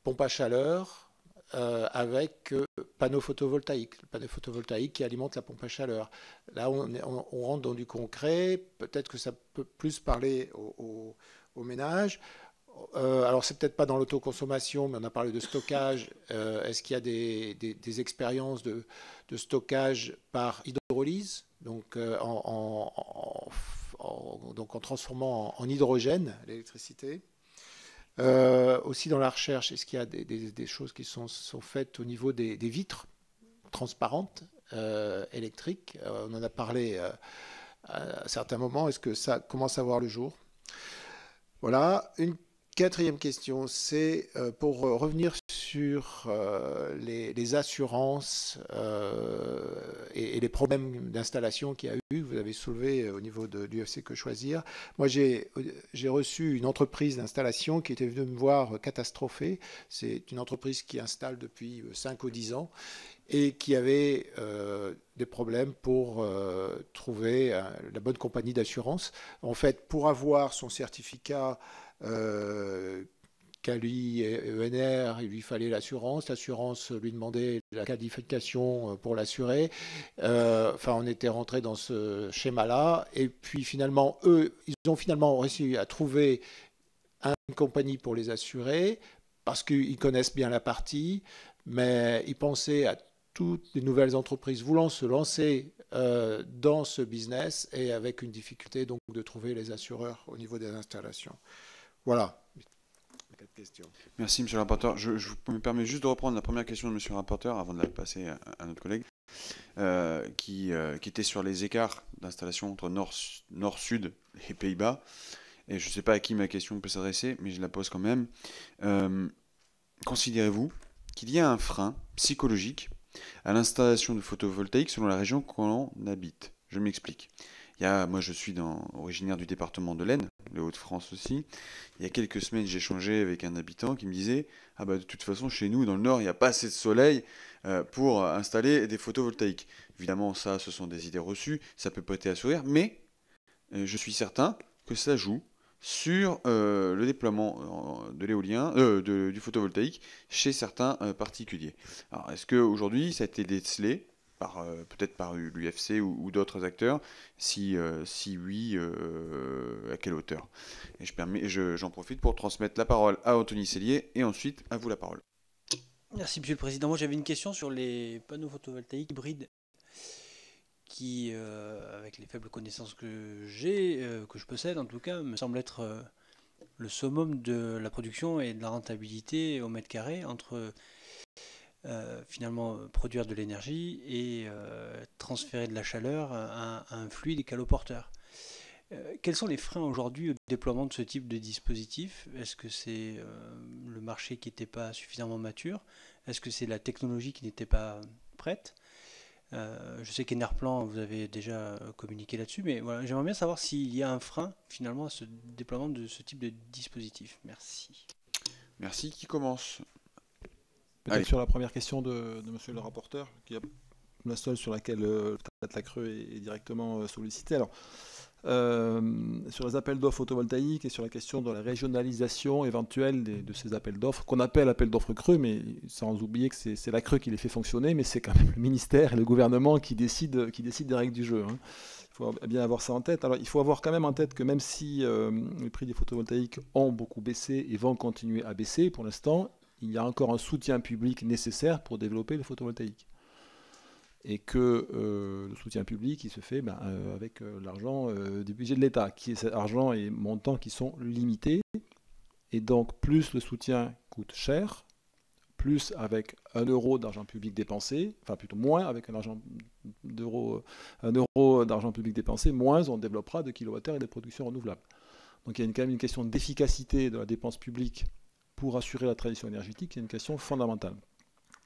pompe à chaleur avec panneau photovoltaïque. Le panneau photovoltaïque qui alimente la pompe à chaleur. Là, on rentre dans du concret. Peut-être que ça peut plus parler aux ménages. Alors, c'est peut-être pas dans l'autoconsommation, mais on a parlé de stockage. Est-ce qu'il y a des expériences de stockage par hydrolyse, donc en transformant en hydrogène l'électricité? Aussi dans la recherche, est-ce qu'il y a des choses qui sont faites au niveau des vitres transparentes électriques? On en a parlé à certains moments. Est-ce que ça commence à voir le jour? Voilà. Une quatrième question, c'est pour revenir sur les assurances et les problèmes d'installation qu'il y a eu. Vous avez soulevé au niveau du FC Que Choisir. Moi, j'ai reçu une entreprise d'installation qui était venue me voir catastrophée. C'est une entreprise qui installe depuis 5 ou 10 ans et qui avait des problèmes pour trouver la bonne compagnie d'assurance. En fait, pour avoir son certificat CALI et ENR, il lui fallait l'assurance. L'assurance lui demandait la qualification pour l'assurer. Enfin, on était rentré dans ce schéma-là. Et puis finalement, ils ont finalement réussi à trouver une compagnie pour les assurer parce qu'ils connaissent bien la partie, mais ils pensaient à toutes les nouvelles entreprises voulant se lancer dans ce business et avec une difficulté donc de trouver les assureurs au niveau des installations. Voilà. Merci, monsieur le rapporteur. Je me permets juste de reprendre la première question de monsieur le rapporteur avant de la passer à notre collègue, qui était sur les écarts d'installation entre nord-sud et Pays-Bas. Et je ne sais pas à qui ma question peut s'adresser, mais je la pose quand même. Considérez-vous qu'il y a un frein psychologique à l'installation de photovoltaïque selon la région qu'on habite? Je m'explique. Moi, je suis originaire du département de l'Aisne, les Hauts-de-France aussi. Il y a quelques semaines, j'ai échangé avec un habitant qui me disait « Ah bah de toute façon, chez nous, dans le Nord, il n'y a pas assez de soleil pour installer des photovoltaïques. » Évidemment, ça, ce sont des idées reçues, ça peut prêter à sourire, mais je suis certain que ça joue sur le déploiement de l'éolien, du photovoltaïque chez certains particuliers. Alors, est-ce qu'aujourd'hui, ça a été décelé peut-être par l'UFC ou d'autres acteurs, si oui, à quelle hauteur? Et j'en profite pour transmettre la parole à Anthony Cellier et ensuite à vous la parole. Merci Monsieur le Président. Moi j'avais une question sur les panneaux photovoltaïques hybrides qui, avec les faibles connaissances que je possède en tout cas, me semble être le summum de la production et de la rentabilité au mètre carré entre finalement produire de l'énergie et transférer de la chaleur à un fluide caloporteur. Quels sont les freins aujourd'hui au déploiement de ce type de dispositif? Est-ce que c'est le marché qui n'était pas suffisamment mature? Est-ce que c'est la technologie qui n'était pas prête? Je sais qu'Enerplan, vous avez déjà communiqué là-dessus, mais voilà, j'aimerais bien savoir s'il y a un frein finalement à ce déploiement de ce type de dispositif. Merci. Merci. Qui commence? Peut-être Allez. sur la première question de monsieur le rapporteur, qui est la seule sur laquelle peut-être la Creux est directement sollicitée. Alors, sur les appels d'offres photovoltaïques et sur la question de la régionalisation éventuelle de ces appels d'offres, qu'on appelle appels d'offres Creux, mais sans oublier que c'est la Creux qui les fait fonctionner, mais c'est quand même le ministère et le gouvernement qui décident des règles du jeu. Hein. Il faut bien avoir ça en tête. Alors, il faut avoir quand même en tête que même si les prix des photovoltaïques ont beaucoup baissé et vont continuer à baisser pour l'instant, il y a encore un soutien public nécessaire pour développer le photovoltaïque. Et que le soutien public, il se fait avec l'argent du budget de l'État, qui est cet argent et montants qui sont limités. Et donc, plus le soutien coûte cher, plus avec 1 euro d'argent public dépensé, enfin plutôt moins avec un euro d'argent public dépensé, moins on développera de kilowattheures et de production renouvelable. Donc il y a quand même une question d'efficacité de la dépense publique pour assurer la transition énergétique, c'est une question fondamentale.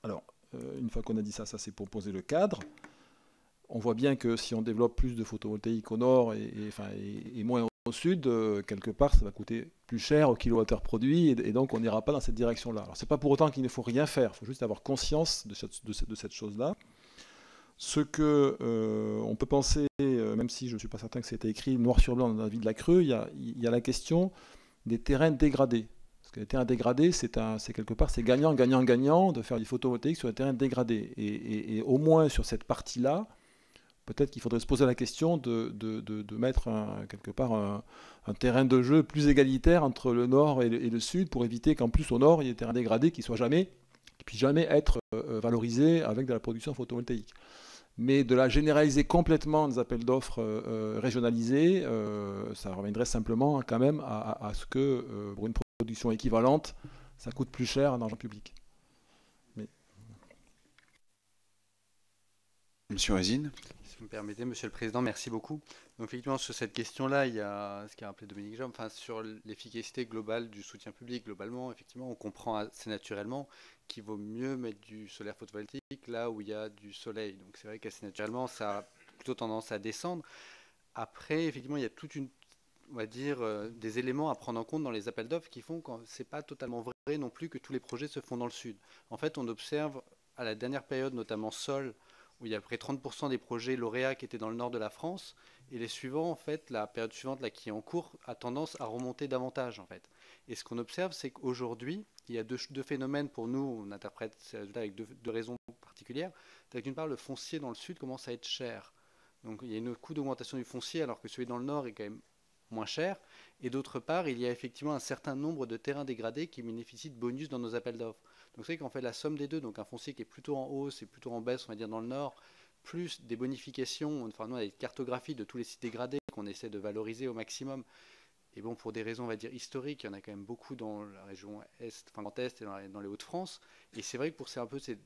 Alors, une fois qu'on a dit ça, c'est pour poser le cadre. On voit bien que si on développe plus de photovoltaïque au nord et moins au sud, quelque part, ça va coûter plus cher au kilowattheure produit, et donc on n'ira pas dans cette direction-là. Alors, c'est pas pour autant qu'il ne faut rien faire, il faut juste avoir conscience de cette chose-là. Ce que on peut penser, même si je ne suis pas certain que c'était écrit noir sur blanc dans l'avis de la Creux, il y a la question des terrains dégradés. Les terrains dégradés, c'est quelque part, c'est gagnant, gagnant, gagnant de faire du photovoltaïque sur les terrains dégradés. Et au moins sur cette partie-là, peut-être qu'il faudrait se poser la question de mettre quelque part un terrain de jeu plus égalitaire entre le nord et le sud pour éviter qu'en plus au nord, il y ait des terrains dégradés qui ne puissent jamais être valorisés avec de la production photovoltaïque. Mais de la généraliser complètement des appels d'offres régionalisés, ça reviendrait simplement quand même à ce que pour une production équivalente, ça coûte plus cher en argent public. Mais... Monsieur Résine. Si vous me permettez, Monsieur le Président, merci beaucoup. Donc effectivement, sur cette question-là, il y a ce qu'a rappelé Dominique Jaume, sur l'efficacité globale du soutien public, globalement, effectivement, on comprend assez naturellement qu'il vaut mieux mettre du solaire photovoltaïque là où il y a du soleil. Donc c'est vrai qu'assez naturellement, ça a plutôt tendance à descendre. Après, effectivement, il y a toute une, on va dire, des éléments à prendre en compte dans les appels d'offres qui font que c'est pas totalement vrai non plus que tous les projets se font dans le sud. En fait, on observe à la dernière période, notamment Sol, où il y a à peu près 30% des projets lauréats qui étaient dans le nord de la France, et les suivants, en fait, la période suivante là, qui est en cours, a tendance à remonter davantage, en fait. Et ce qu'on observe, c'est qu'aujourd'hui, il y a deux phénomènes pour nous, on interprète ces résultats avec deux raisons particulières. D'une part, le foncier dans le sud commence à être cher. Donc il y a un coût d'augmentation du foncier, alors que celui dans le nord est quand même moins cher. Et d'autre part, il y a effectivement un certain nombre de terrains dégradés qui bénéficient de bonus dans nos appels d'offres. Donc c'est qu'on fait la somme des deux, donc un foncier qui est plutôt en hausse et plutôt en baisse, on va dire dans le nord, plus des bonifications, enfin nous on a des cartographies de tous les sites dégradés qu'on essaie de valoriser au maximum. Et bon, pour des raisons, on va dire, historiques, il y en a quand même beaucoup dans la région Est, enfin Grand Est et dans les Hauts-de-France. Et c'est vrai que pour un peu cette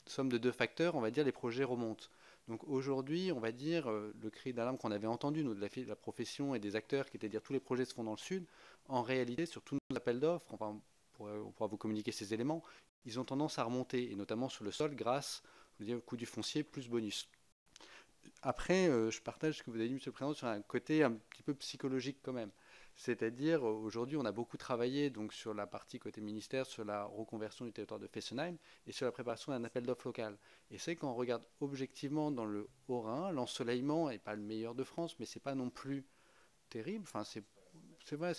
somme de deux facteurs, on va dire, les projets remontent. Donc aujourd'hui, on va dire, le cri d'alarme qu'on avait entendu, nous, de la profession et des acteurs, qui était de dire tous les projets se font dans le sud, en réalité, sur tous nos appels d'offres, enfin, on pourra vous communiquer ces éléments, ils ont tendance à remonter, et notamment sur le sol, grâce au coût du foncier plus bonus. Après, je partage ce que vous avez dit, Monsieur le Président, sur un côté un petit peu psychologique quand même. C'est-à-dire, aujourd'hui, on a beaucoup travaillé donc, sur la partie côté ministère, sur la reconversion du territoire de Fessenheim et sur la préparation d'un appel d'offres local. Et c'est quand on regarde objectivement dans le Haut-Rhin, l'ensoleillement n'est pas le meilleur de France, mais c'est pas non plus terrible. Enfin, c'est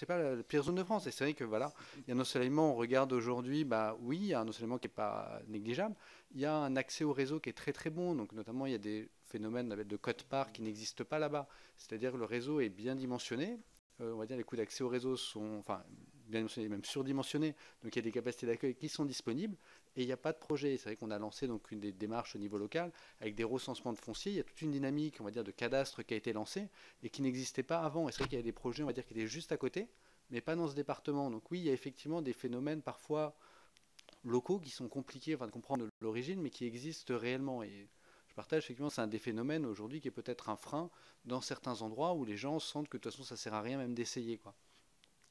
pas la pire zone de France. Et c'est vrai que voilà, il y a un ensoleillement, on regarde aujourd'hui, oui, il y a un ensoleillement qui n'est pas négligeable. Il y a un accès au réseau qui est très très bon. Donc notamment, il y a des phénomènes de quote-part qui n'existent pas là-bas. C'est-à-dire que le réseau est bien dimensionné. On va dire les coûts d'accès au réseau sont bien dimensionnés, même surdimensionnés. Donc il y a des capacités d'accueil qui sont disponibles et il n'y a pas de projet. C'est vrai qu'on a lancé donc une des démarches au niveau local avec des recensements de fonciers. Il y a toute une dynamique, on va dire, de cadastre qui a été lancée et qui n'existait pas avant. Et c'est vrai qu'il y a des projets, on va dire, qui étaient juste à côté, mais pas dans ce département. Donc oui, il y a effectivement des phénomènes parfois locaux qui sont compliqués de comprendre l'origine, mais qui existent réellement. Et je partage, effectivement, c'est un des phénomènes aujourd'hui qui est peut-être un frein dans certains endroits où les gens sentent que de toute façon, ça ne sert à rien même d'essayer, quoi.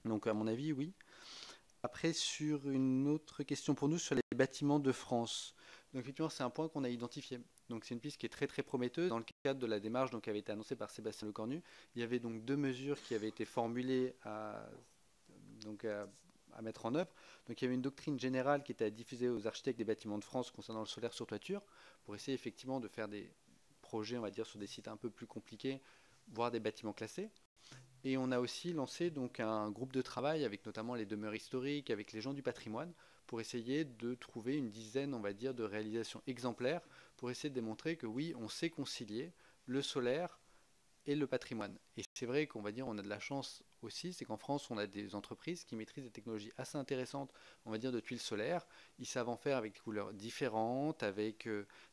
Donc, à mon avis, oui. Après, sur une autre question pour nous, sur les bâtiments de France. Donc, effectivement, c'est un point qu'on a identifié. Donc, c'est une piste qui est très, très prometteuse. Dans le cadre de la démarche qui avait été annoncée par Sébastien Lecornu, il y avait donc 2 mesures qui avaient été formulées à mettre en œuvre. Donc, il y avait une doctrine générale qui était à diffuser aux architectes des bâtiments de France concernant le solaire sur toiture, pour essayer effectivement de faire des projets, on va dire, sur des sites un peu plus compliqués, voire des bâtiments classés. Et on a aussi lancé donc un groupe de travail avec notamment les demeures historiques, avec les gens du patrimoine, pour essayer de trouver une dizaine, on va dire, de réalisations exemplaires, pour essayer de démontrer que oui, on sait concilier le solaire et le patrimoine. Et c'est vrai qu'on va dire, on a de la chance aussi, c'est qu'en France, on a des entreprises qui maîtrisent des technologies assez intéressantes, on va dire, de tuiles solaires. Ils savent en faire avec des couleurs différentes, avec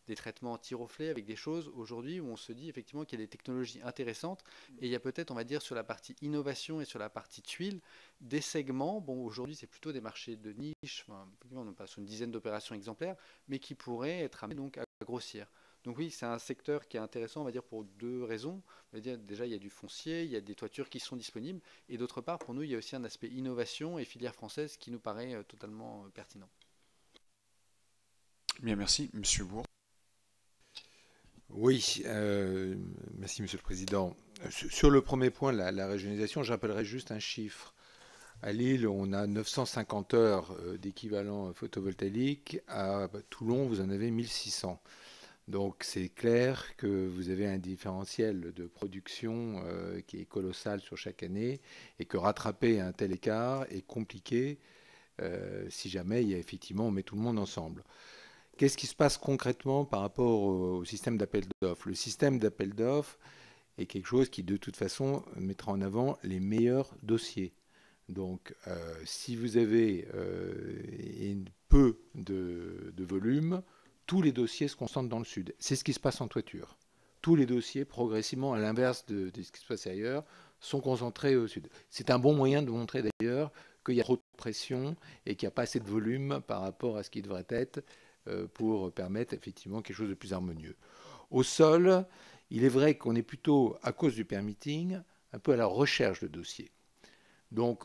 des traitements anti-reflets, avec des choses aujourd'hui où on se dit effectivement qu'il y a des technologies intéressantes. Et il y a peut-être, on va dire, sur la partie innovation et sur la partie tuiles, des segments, bon, aujourd'hui, c'est plutôt des marchés de niche, enfin, on passe sur une dizaine d'opérations exemplaires, mais qui pourraient être amenés donc à grossir. Donc oui, c'est un secteur qui est intéressant, on va dire, pour 2 raisons. On va dire, déjà, il y a du foncier, il y a des toitures qui sont disponibles. Et d'autre part, pour nous, il y a aussi un aspect innovation et filière française qui nous paraît totalement pertinent. Bien, merci. Monsieur Bourg. Oui, merci Monsieur le Président. Sur le premier point, la régionalisation, je rappellerai juste un chiffre. À Lille, on a 950 heures d'équivalent photovoltaïque. À Toulon, vous en avez 1600. Donc c'est clair que vous avez un différentiel de production qui est colossal sur chaque année et que rattraper un tel écart est compliqué si jamais il y a effectivement on met tout le monde ensemble. Qu'est-ce qui se passe concrètement par rapport au système d'appel d'offres? Le système d'appel d'offres est quelque chose qui de toute façon mettra en avant les meilleurs dossiers. Donc si vous avez peu de volume, tous les dossiers se concentrent dans le sud. C'est ce qui se passe en toiture. Tous les dossiers, progressivement, à l'inverse de ce qui se passe ailleurs, sont concentrés au sud. C'est un bon moyen de montrer d'ailleurs qu'il y a trop de pression et qu'il n'y a pas assez de volume par rapport à ce qui devrait être pour permettre effectivement quelque chose de plus harmonieux. Au sol, il est vrai qu'on est plutôt, à cause du permitting, un peu à la recherche de dossiers. Donc,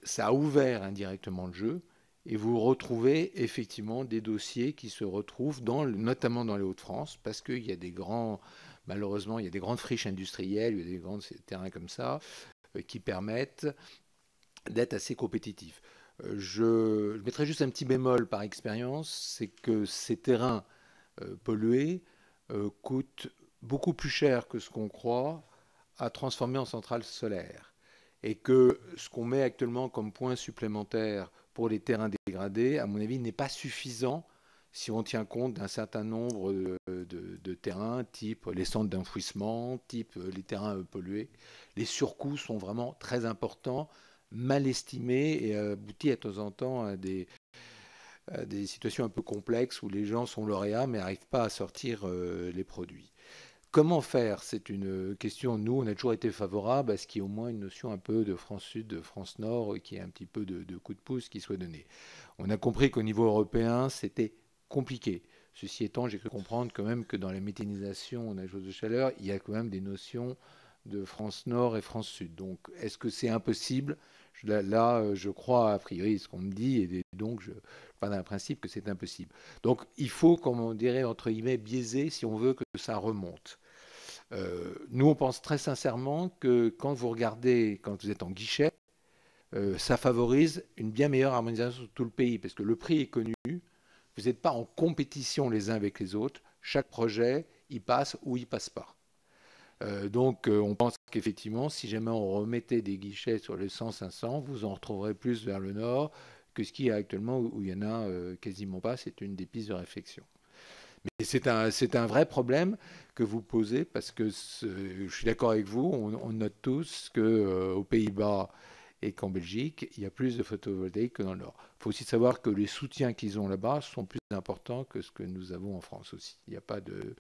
ça a ouvert indirectement le jeu. Et vous retrouvez effectivement des dossiers qui se retrouvent notamment dans les Hauts-de-France, parce qu'il y a malheureusement, il y a des grandes friches industrielles, il y a des grands terrains comme ça, qui permettent d'être assez compétitifs. Je mettrai juste un petit bémol par expérience, c'est que ces terrains pollués coûtent beaucoup plus cher que ce qu'on croit à transformer en centrales solaires. Et que ce qu'on met actuellement comme point supplémentaire pour les terrains dégradés, à mon avis, n'est pas suffisant si on tient compte d'un certain nombre de terrains, type les centres d'enfouissement, type les terrains pollués. Les surcoûts sont vraiment très importants, mal estimés et aboutit de temps en temps à des situations un peu complexes où les gens sont lauréats mais n'arrivent pas à sortir les produits. Comment faire? C'est une question, nous, on a toujours été favorable à ce qu'il y ait au moins une notion un peu de France Sud, de France Nord, qui ait un petit peu de coup de pouce qui soit donné. On a compris qu'au niveau européen, c'était compliqué. Ceci étant, j'ai cru comprendre quand même que dans la méthanisation, on a chose de chaleur, il y a quand même des notions de France Nord et France Sud. Donc, est-ce que c'est impossible? Là, je crois a priori ce qu'on me dit, et donc je pars d'un principe que c'est impossible. Donc, il faut, comme on dirait, entre guillemets, biaiser si on veut que ça remonte. Nous, on pense très sincèrement que quand vous regardez, quand vous êtes en guichet, ça favorise une bien meilleure harmonisation sur tout le pays, parce que le prix est connu, vous n'êtes pas en compétition les uns avec les autres, chaque projet, il passe ou il ne passe pas. Donc, on pense qu'effectivement, si jamais on remettait des guichets sur le 100-500, vous en retrouverez plus vers le nord que ce qu'il y a actuellement où il n'y en a quasiment pas. C'est une des pistes de réflexion. Mais c'est un vrai problème que vous posez parce que je suis d'accord avec vous, on note tous qu'aux Pays-Bas et qu'en Belgique, il y a plus de photovoltaïque que dans le Nord. Il faut aussi savoir que les soutiens qu'ils ont là-bas sont plus importants que ce que nous avons en France aussi. Il n'y a pas de...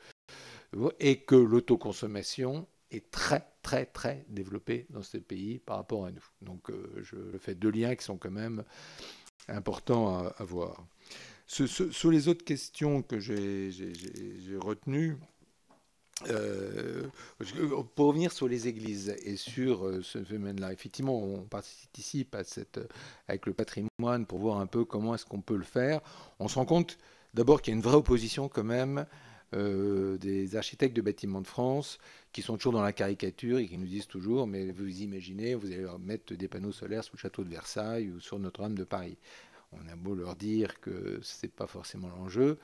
Et que l'autoconsommation est très, très, très développée dans ce pays par rapport à nous. Donc, je fais 2 liens qui sont quand même importants à voir. Sur les autres questions que j'ai retenues, Pour revenir sur les églises et sur ce phénomène-là, effectivement, on participe à avec le patrimoine pour voir un peu comment est-ce qu'on peut le faire. On se rend compte d'abord qu'il y a une vraie opposition quand même des architectes de bâtiments de France qui sont toujours dans la caricature et qui nous disent toujours, mais vous imaginez, vous allez mettre des panneaux solaires sur le château de Versailles ou sur Notre-Dame de Paris. On a beau leur dire que ce n'est pas forcément l'enjeu.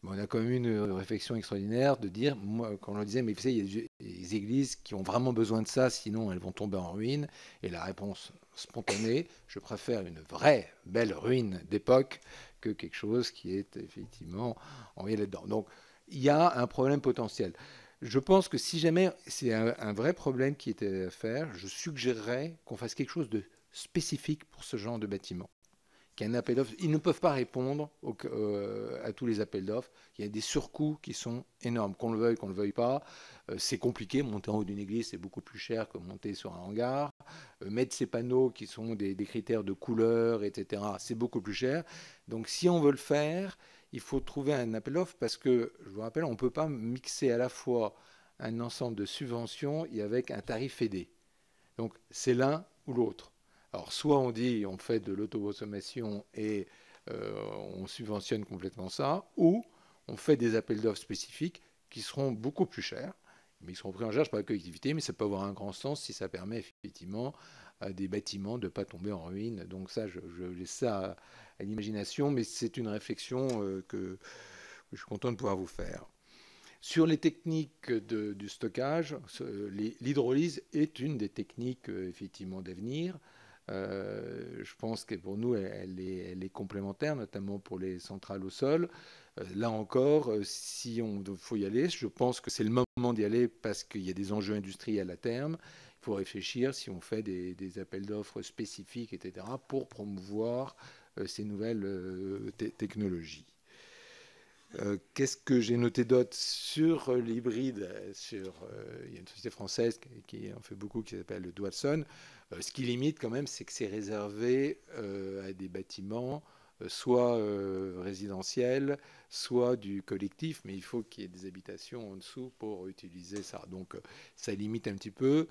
On a quand même une réflexion extraordinaire de dire, moi, quand on leur disait, mais vous savez, il y a des églises qui ont vraiment besoin de ça, sinon elles vont tomber en ruine. Et la réponse spontanée, je préfère une vraie belle ruine d'époque que quelque chose qui est effectivement envoyé là-dedans. Donc il y a un problème potentiel. Je pense que si jamais c'est un vrai problème qui était à faire, je suggérerais qu'on fasse quelque chose de spécifique pour ce genre de bâtiment. Qu'il y ait un appel d'offres. Ils ne peuvent pas répondre à tous les appels d'offres. Il y a des surcoûts qui sont énormes. Qu'on le veuille pas, c'est compliqué. Monter en haut d'une église, c'est beaucoup plus cher que monter sur un hangar. Mettre ces panneaux qui sont des critères de couleur, etc., c'est beaucoup plus cher. Donc si on veut le faire, il faut trouver un appel d'offres parce que, je vous rappelle, on ne peut pas mixer à la fois un ensemble de subventions et avec un tarif aidé. Donc c'est l'un ou l'autre. Alors, soit on dit on fait de l'autoconsommation et on subventionne complètement ça, ou on fait des appels d'offres spécifiques qui seront beaucoup plus chers, mais ils seront pris en charge par la collectivité, mais ça peut avoir un grand sens si ça permet effectivement à des bâtiments de ne pas tomber en ruine. Donc ça, je laisse ça à l'imagination, mais c'est une réflexion que je suis content de pouvoir vous faire. Sur les techniques du stockage, l'hydrolyse est une des techniques effectivement d'avenir. Je pense que pour nous, elle est complémentaire, notamment pour les centrales au sol. Là encore, si on faut y aller, je pense que c'est le moment d'y aller parce qu'il y a des enjeux industriels à terme. Il faut réfléchir si on fait des appels d'offres spécifiques, etc., pour promouvoir ces nouvelles technologies. Qu'est-ce que j'ai noté d'autre sur l'hybride? Il y a une société française qui en fait beaucoup qui s'appelle Dwatson. Ce qui limite quand même, c'est que c'est réservé à des bâtiments soit résidentiels, soit du collectif, mais il faut qu'il y ait des habitations en dessous pour utiliser ça. Donc ça limite un petit peu.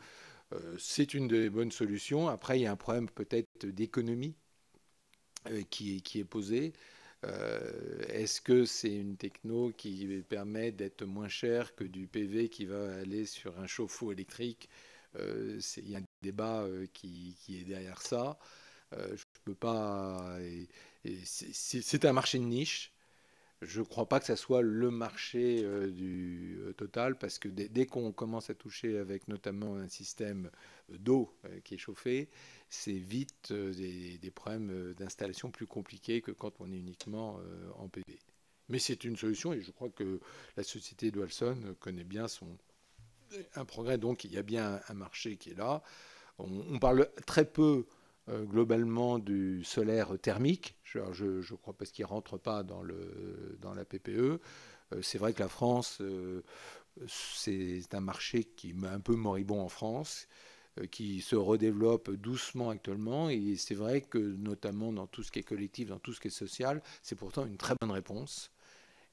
C'est une des bonnes solutions. Après, il y a un problème peut-être d'économie qui est posé. Est-ce que c'est une techno qui permet d'être moins cher que du PV qui va aller sur un chauffe-eau électrique? Il y a un débat qui est derrière ça. Je peux pas. C'est un marché de niche. Je ne crois pas que ça soit le marché du total, parce que dès qu'on commence à toucher avec notamment un système d'eau qui est chauffé, c'est vite des problèmes d'installation plus compliqués que quand on est uniquement en PV. Mais c'est une solution, et je crois que la société Dwatson connaît bien un progrès. Donc il y a bien un marché qui est là. On parle très peu globalement du solaire thermique. Je crois parce qu'il ne rentre pas dans la PPE. C'est vrai que la France, c'est un marché qui est un peu moribond en France, qui se redéveloppe doucement actuellement. Et c'est vrai que notamment dans tout ce qui est collectif, dans tout ce qui est social, c'est pourtant une très bonne réponse.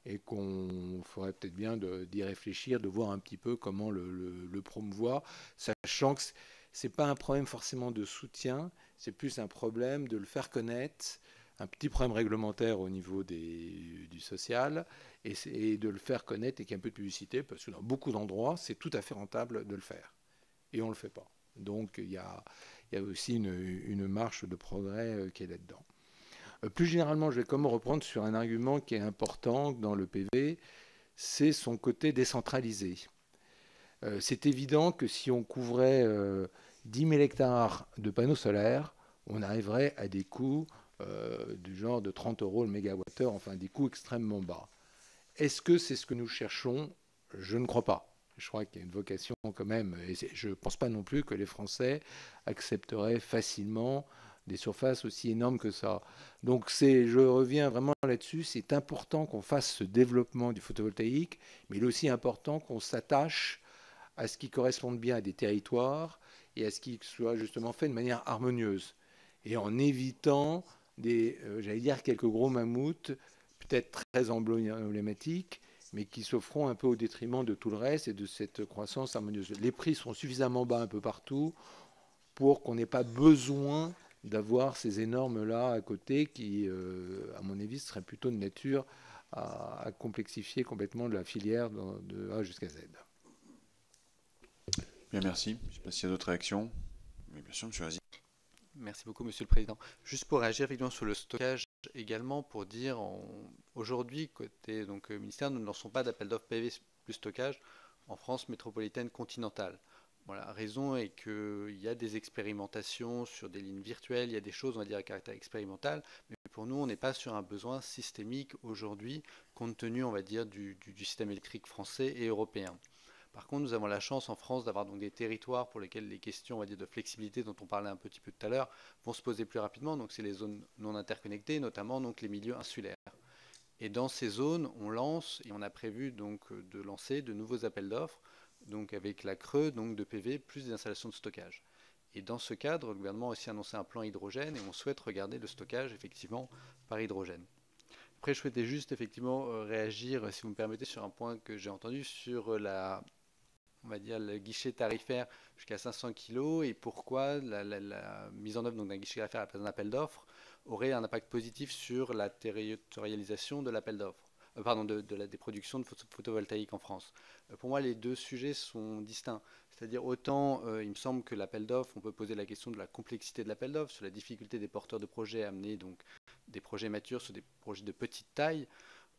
Et qu'on ferait peut-être bien d'y réfléchir, de voir un petit peu comment le promouvoir, sachant que ce n'est pas un problème forcément de soutien, c'est plus un problème de le faire connaître, un petit problème réglementaire au niveau du social, et de le faire connaître et qu'il y ait un peu de publicité, parce que dans beaucoup d'endroits, c'est tout à fait rentable de le faire. Et on ne le fait pas. Donc il y a aussi une marche de progrès qui est là-dedans. Plus généralement, je vais quand même reprendre sur un argument qui est important dans le PV, c'est son côté décentralisé. C'est évident que si on couvrait 10 000 hectares de panneaux solaires, on arriverait à des coûts du genre de 30 € le mégawattheure, enfin des coûts extrêmement bas. Est-ce que c'est ce que nous cherchons? Je ne crois pas. Je crois qu'il y a une vocation quand même, et je ne pense pas non plus que les Français accepteraient facilement des surfaces aussi énormes que ça. Donc je reviens vraiment là-dessus, c'est important qu'on fasse ce développement du photovoltaïque, mais il est aussi important qu'on s'attache à ce qui corresponde bien à des territoires et à ce qui soit justement fait de manière harmonieuse. Et en évitant j'allais dire quelques gros mammouths, peut-être très emblématiques, mais qui se feront un peu au détriment de tout le reste et de cette croissance harmonieuse. Les prix seront suffisamment bas un peu partout pour qu'on n'ait pas besoin d'avoir ces énormes-là à côté qui, à mon avis, seraient plutôt de nature à complexifier complètement la filière de A jusqu'à Z. Bien, merci. Je ne sais pas s'il y a d'autres réactions. Mais bien sûr, monsieur Aziz. Merci beaucoup, Monsieur le Président. Juste pour réagir évidemment sur le stockage également, pour dire aujourd'hui, côté ministère, nous ne lançons pas d'appel d'offres PV plus stockage en France métropolitaine continentale. Voilà, la raison est qu'il y a des expérimentations sur des lignes virtuelles, il y a des choses, on va dire, à caractère expérimental, mais pour nous, on n'est pas sur un besoin systémique aujourd'hui, compte tenu, on va dire, du système électrique français et européen. Par contre, nous avons la chance en France d'avoir donc des territoires pour lesquels les questions, on va dire, de flexibilité dont on parlait un petit peu tout à l'heure vont se poser plus rapidement. Donc, c'est les zones non interconnectées, notamment donc les milieux insulaires. Et dans ces zones, on lance et on a prévu donc de lancer de nouveaux appels d'offres, donc avec la CRE, donc de PV plus des installations de stockage. Et dans ce cadre, le gouvernement a aussi annoncé un plan hydrogène et on souhaite regarder le stockage effectivement par hydrogène. Après, je souhaitais juste effectivement réagir, si vous me permettez, sur un point que j'ai entendu sur on va dire le guichet tarifaire jusqu'à 500 kg et pourquoi la mise en œuvre d'un guichet tarifaire à la place d'un appel d'offres aurait un impact positif sur la territorialisation de l'appel d'offres, des productions de photovoltaïque en France. Pour moi, les deux sujets sont distincts. C'est-à-dire autant, il me semble que l'appel d'offres, on peut poser la question de la complexité de l'appel d'offres, sur la difficulté des porteurs de projets à amener donc des projets matures sur des projets de petite taille,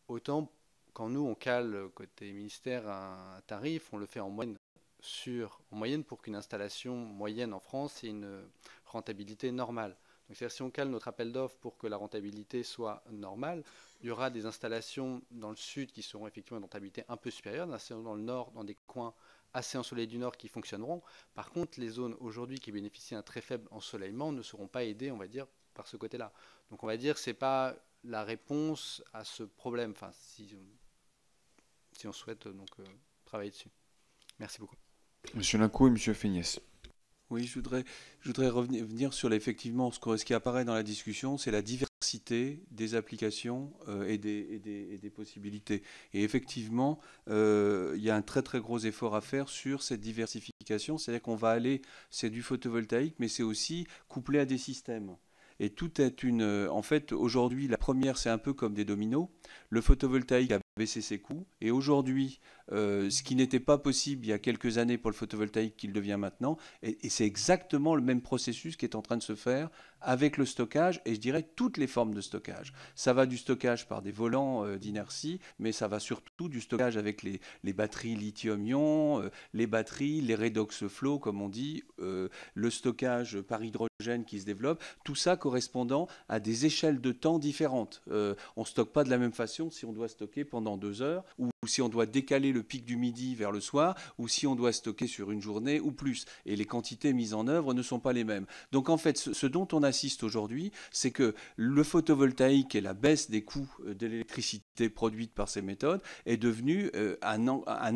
autant quand nous, on cale côté ministère un tarif, on le fait en moyenne pour qu'une installation moyenne en France ait une rentabilité normale. Donc, c'est-à-dire si on cale notre appel d'offres pour que la rentabilité soit normale, il y aura des installations dans le sud qui seront effectivement une rentabilité un peu supérieure, des installations dans le nord, dans des coins assez ensoleillés du nord qui fonctionneront. Par contre, les zones aujourd'hui qui bénéficient d'un très faible ensoleillement ne seront pas aidées, on va dire, par ce côté-là. Donc, on va dire que ce n'est pas la réponse à ce problème, enfin, si on souhaite donc travailler dessus. Merci beaucoup. Monsieur Lincourt et monsieur Feignès. Oui, je voudrais revenir sur effectivement ce qui apparaît dans la discussion, c'est la diversité des applications et des possibilités. Et effectivement, il y a un très très gros effort à faire sur cette diversification, c'est-à-dire qu'on va aller, c'est du photovoltaïque, mais c'est aussi couplé à des systèmes. Et tout est en fait, aujourd'hui, la première, c'est un peu comme des dominos. Le photovoltaïque a baissé ses coûts. Et aujourd'hui, ce qui n'était pas possible il y a quelques années pour le photovoltaïque, qu'il devient maintenant. Et c'est exactement le même processus qui est en train de se faire avec le stockage, et je dirais toutes les formes de stockage. Ça va du stockage par des volants d'inertie, mais ça va surtout du stockage avec les batteries lithium-ion, les batteries, les redox flow, comme on dit, le stockage par hydrogène qui se développe, tout ça correspondant à des échelles de temps différentes. On ne stocke pas de la même façon si on doit stocker pendant 2 heures, ou si on doit décaler le pic du midi vers le soir, ou si on doit stocker sur une journée ou plus. Et les quantités mises en œuvre ne sont pas les mêmes. Donc en fait, ce dont on assiste aujourd'hui, c'est que le photovoltaïque et la baisse des coûts de l'électricité produite par ces méthodes est devenu un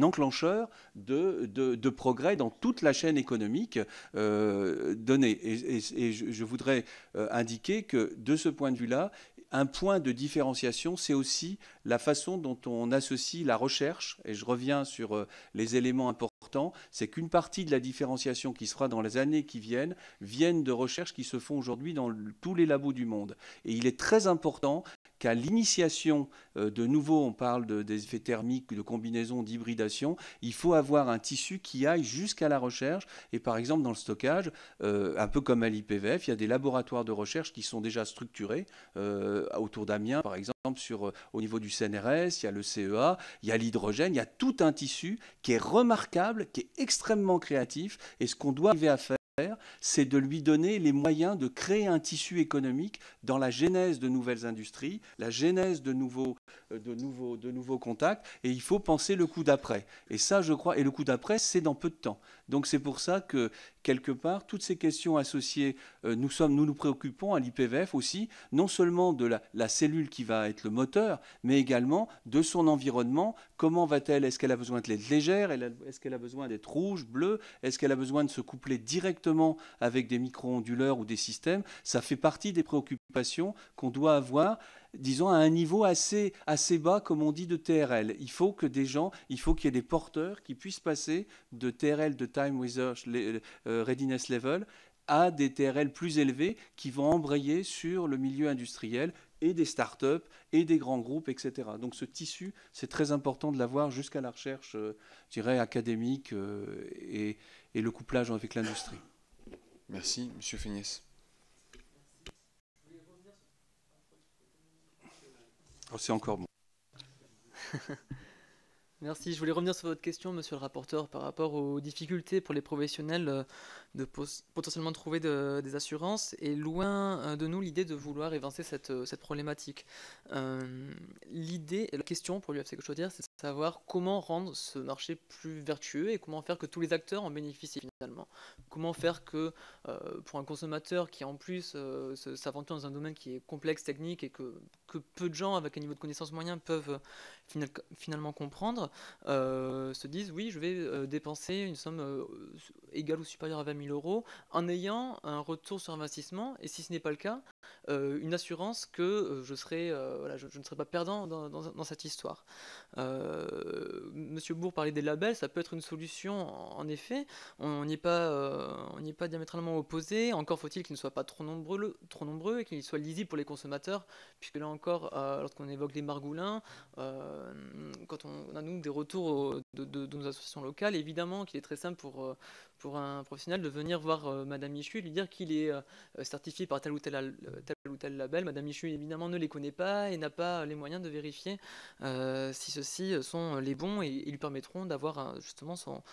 enclencheur de progrès dans toute la chaîne économique donnée. Et je voudrais indiquer que de ce point de vue-là, un point de différenciation, c'est aussi la façon dont on associe la recherche, et je reviens sur les éléments importants, c'est qu'une partie de la différenciation qui se fera dans les années qui viennent de recherches qui se font aujourd'hui dans tous les labos du monde. Et il est très important qu'à l'initiation de nouveau, on parle des effets thermiques, de combinaisons, d'hybridation, il faut avoir un tissu qui aille jusqu'à la recherche. Et par exemple, dans le stockage, un peu comme à l'IPVF, il y a des laboratoires de recherche qui sont déjà structurés autour d'Amiens, par exemple, au niveau du CNRS, il y a le CEA, il y a l'hydrogène, il y a tout un tissu qui est remarquable, qui est extrêmement créatif. Et ce qu'on doit arriver à faire, c'est de lui donner les moyens de créer un tissu économique dans la genèse de nouvelles industries, la genèse de nouveaux contacts, et il faut penser le coup d'après. Et ça, je crois, et le coup d'après, c'est dans peu de temps. Donc c'est pour ça que, quelque part, toutes ces questions associées, nous préoccupons à l'IPVF aussi, non seulement de la cellule qui va être le moteur, mais également de son environnement. Comment va-t-elle? Est-ce qu'elle a besoin d'être légère? Est-ce qu'elle a besoin d'être rouge, bleue? Est-ce qu'elle a besoin de se coupler directement avec des micro-onduleurs ou des systèmes? Ça fait partie des préoccupations qu'on doit avoir. disons, à un niveau assez bas, comme on dit, de TRL. Il faut qu'il y ait des porteurs qui puissent passer de TRL, de Time Readiness Level, à des TRL plus élevés qui vont embrayer sur le milieu industriel et des startups et des grands groupes, etc. Donc ce tissu, c'est très important de l'avoir jusqu'à la recherche, je dirais, académique et le couplage avec l'industrie. Merci, Monsieur Féniès. Oh, c'est encore bon. Merci. Je voulais revenir sur votre question, monsieur le rapporteur, par rapport aux difficultés pour les professionnels de potentiellement trouver des assurances, et loin de nous l'idée de vouloir évincer cette problématique. L'idée et la question pour l'UFC Que Choisir, c'est de savoir comment rendre ce marché plus vertueux et comment faire que tous les acteurs en bénéficient finalement. Comment faire que pour un consommateur qui en plus s'aventure dans un domaine qui est complexe, technique, et que peu de gens avec un niveau de connaissance moyen peuvent finalement comprendre, se disent oui, je vais dépenser une somme égale ou supérieure à 20 000 € en ayant un retour sur investissement, et si ce n'est pas le cas, une assurance que je ne serai pas perdant dans cette histoire. Monsieur Bourg parlait des labels, ça peut être une solution en effet, on n'y est pas diamétralement opposé, encore faut-il qu'ils ne soient pas trop nombreux et qu'ils soient lisibles pour les consommateurs, puisque là encore, lorsqu'on évoque les margoulins, quand on a nous des retours de nos associations locales, évidemment qu'il est très simple pour un professionnel de venir voir Madame Michu et lui dire qu'il est certifié par tel ou tel label. Madame Michu évidemment ne les connaît pas et n'a pas les moyens de vérifier si ceux-ci sont les bons et lui permettront d'avoir justement son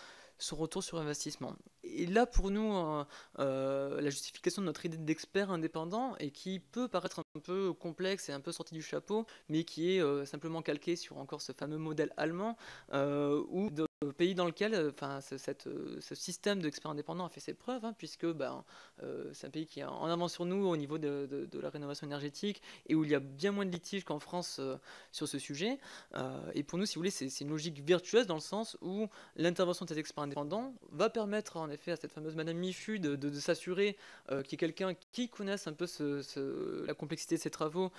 retour sur investissement. Et là, pour nous, la justification de notre idée d'expert indépendant, et qui peut paraître un peu complexe et un peu sorti du chapeau, mais qui est simplement calqué sur encore ce fameux modèle allemand, ou de pays dans lequel ce système d'experts indépendants a fait ses preuves, puisque c'est un pays qui est en avance sur nous au niveau de la rénovation énergétique, et où il y a bien moins de litiges qu'en France sur ce sujet. Et pour nous, si vous voulez, c'est une logique vertueuse dans le sens où l'intervention de ces experts indépendants va permettre en effet à cette fameuse Madame Michu de s'assurer qu'il y ait quelqu'un qui connaisse un peu la complexité de ses travaux,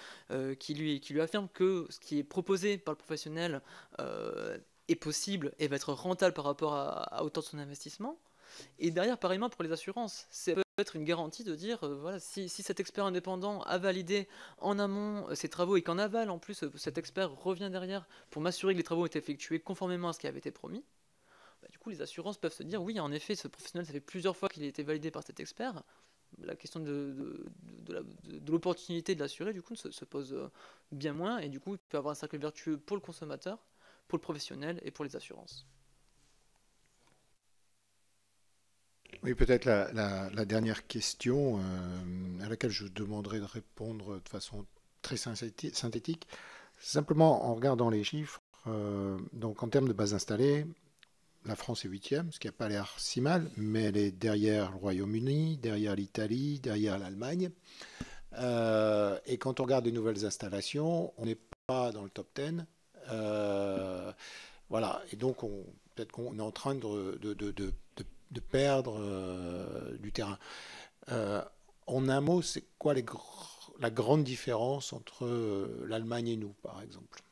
qui lui affirme que ce qui est proposé par le professionnel est possible et va être rentable par rapport à hauteur de son investissement. Et derrière, pareillement pour les assurances, c'est peut-être une garantie de dire, voilà, si cet expert indépendant a validé en amont ses travaux et qu'en aval, en plus, cet expert revient derrière pour m'assurer que les travaux ont été effectués conformément à ce qui avait été promis, du coup, les assurances peuvent se dire, oui, en effet, ce professionnel, ça fait plusieurs fois qu'il a été validé par cet expert. La question de l'opportunité de l'assurer, du coup, se pose bien moins, et du coup, il peut avoir un cercle vertueux pour le consommateur, pour le professionnel et pour les assurances. Oui, peut-être la dernière question à laquelle je demanderai de répondre de façon très synthétique. Simplement, en regardant les chiffres, donc en termes de bases installées, la France est 8e, ce qui n'a pas l'air si mal, mais elle est derrière le Royaume-Uni, derrière l'Italie, derrière l'Allemagne. Et quand on regarde les nouvelles installations, on n'est pas dans le top 10. Voilà, et donc peut-être qu'on est en train de perdre du terrain. En un mot, c'est quoi la grande différence entre l'Allemagne et nous, par exemple ?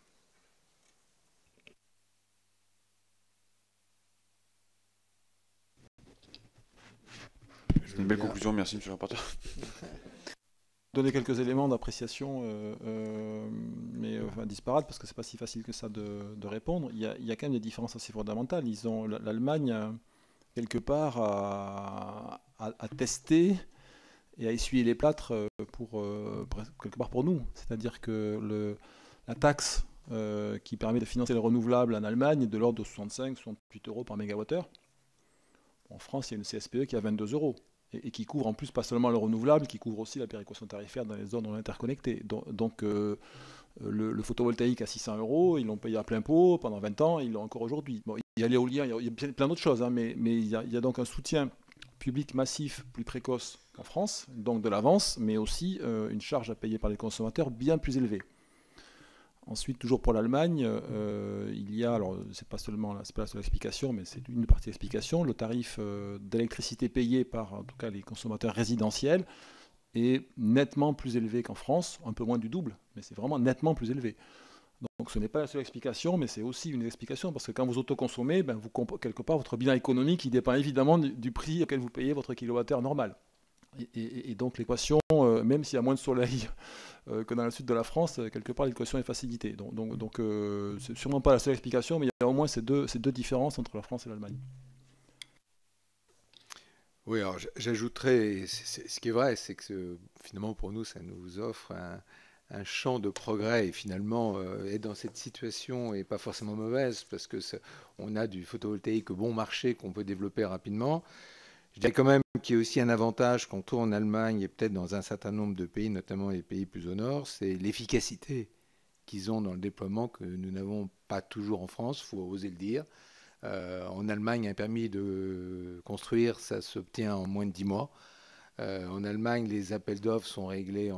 C'est une belle conclusion, merci monsieur le rapporteur. Donner quelques éléments d'appréciation, mais disparates, parce que c'est pas si facile que ça de répondre. Il y a quand même des différences assez fondamentales. L'Allemagne, quelque part, a testé et a essuyé les plâtres quelque part pour nous. C'est-à-dire que la taxe qui permet de financer le renouvelable en Allemagne est de l'ordre de 65-68 € par mégawattheure. En France, il y a une CSPE qui a 22 € et qui couvre en plus pas seulement le renouvelable, qui couvre aussi la péréquation tarifaire dans les zones non interconnectées. Donc le photovoltaïque à 600 €, ils l'ont payé à plein pot pendant 20 ans, ils l'ont encore aujourd'hui. Bon, il y a l'éolien, il y a plein d'autres choses, mais il y a donc un soutien public massif plus précoce qu'en France, donc de l'avance, mais aussi une charge à payer par les consommateurs bien plus élevée. Ensuite, toujours pour l'Allemagne, il y a, alors c'est pas la seule explication, mais c'est une partie de l'explication, le tarif d'électricité payé par en tout cas les consommateurs résidentiels est nettement plus élevé qu'en France, un peu moins du double, mais c'est vraiment nettement plus élevé. Donc ce n'est pas la seule explication, mais c'est aussi une explication, parce que quand vous autoconsommez, quelque part, votre bilan économique, il dépend évidemment du prix auquel vous payez votre kilowattheure normal. Et donc l'équation, même s'il y a moins de soleil que dans le sud de la France, quelque part l'équation est facilitée. Donc c'est sûrement pas la seule explication, mais il y a au moins ces deux différences entre la France et l'Allemagne. Oui, alors j'ajouterais, ce qui est vrai, c'est que finalement pour nous, ça nous offre un champ de progrès, et finalement être dans cette situation n'est pas forcément mauvaise, parce que on a du photovoltaïque bon marché qu'on peut développer rapidement. Je dirais quand même qu'il y a aussi un avantage quand on est en Allemagne et peut-être dans un certain nombre de pays, notamment les pays plus au nord, c'est l'efficacité qu'ils ont dans le déploiement que nous n'avons pas toujours en France, il faut oser le dire. En Allemagne, un permis de construire, ça s'obtient en moins de 10 mois. En Allemagne, les appels d'offres sont réglés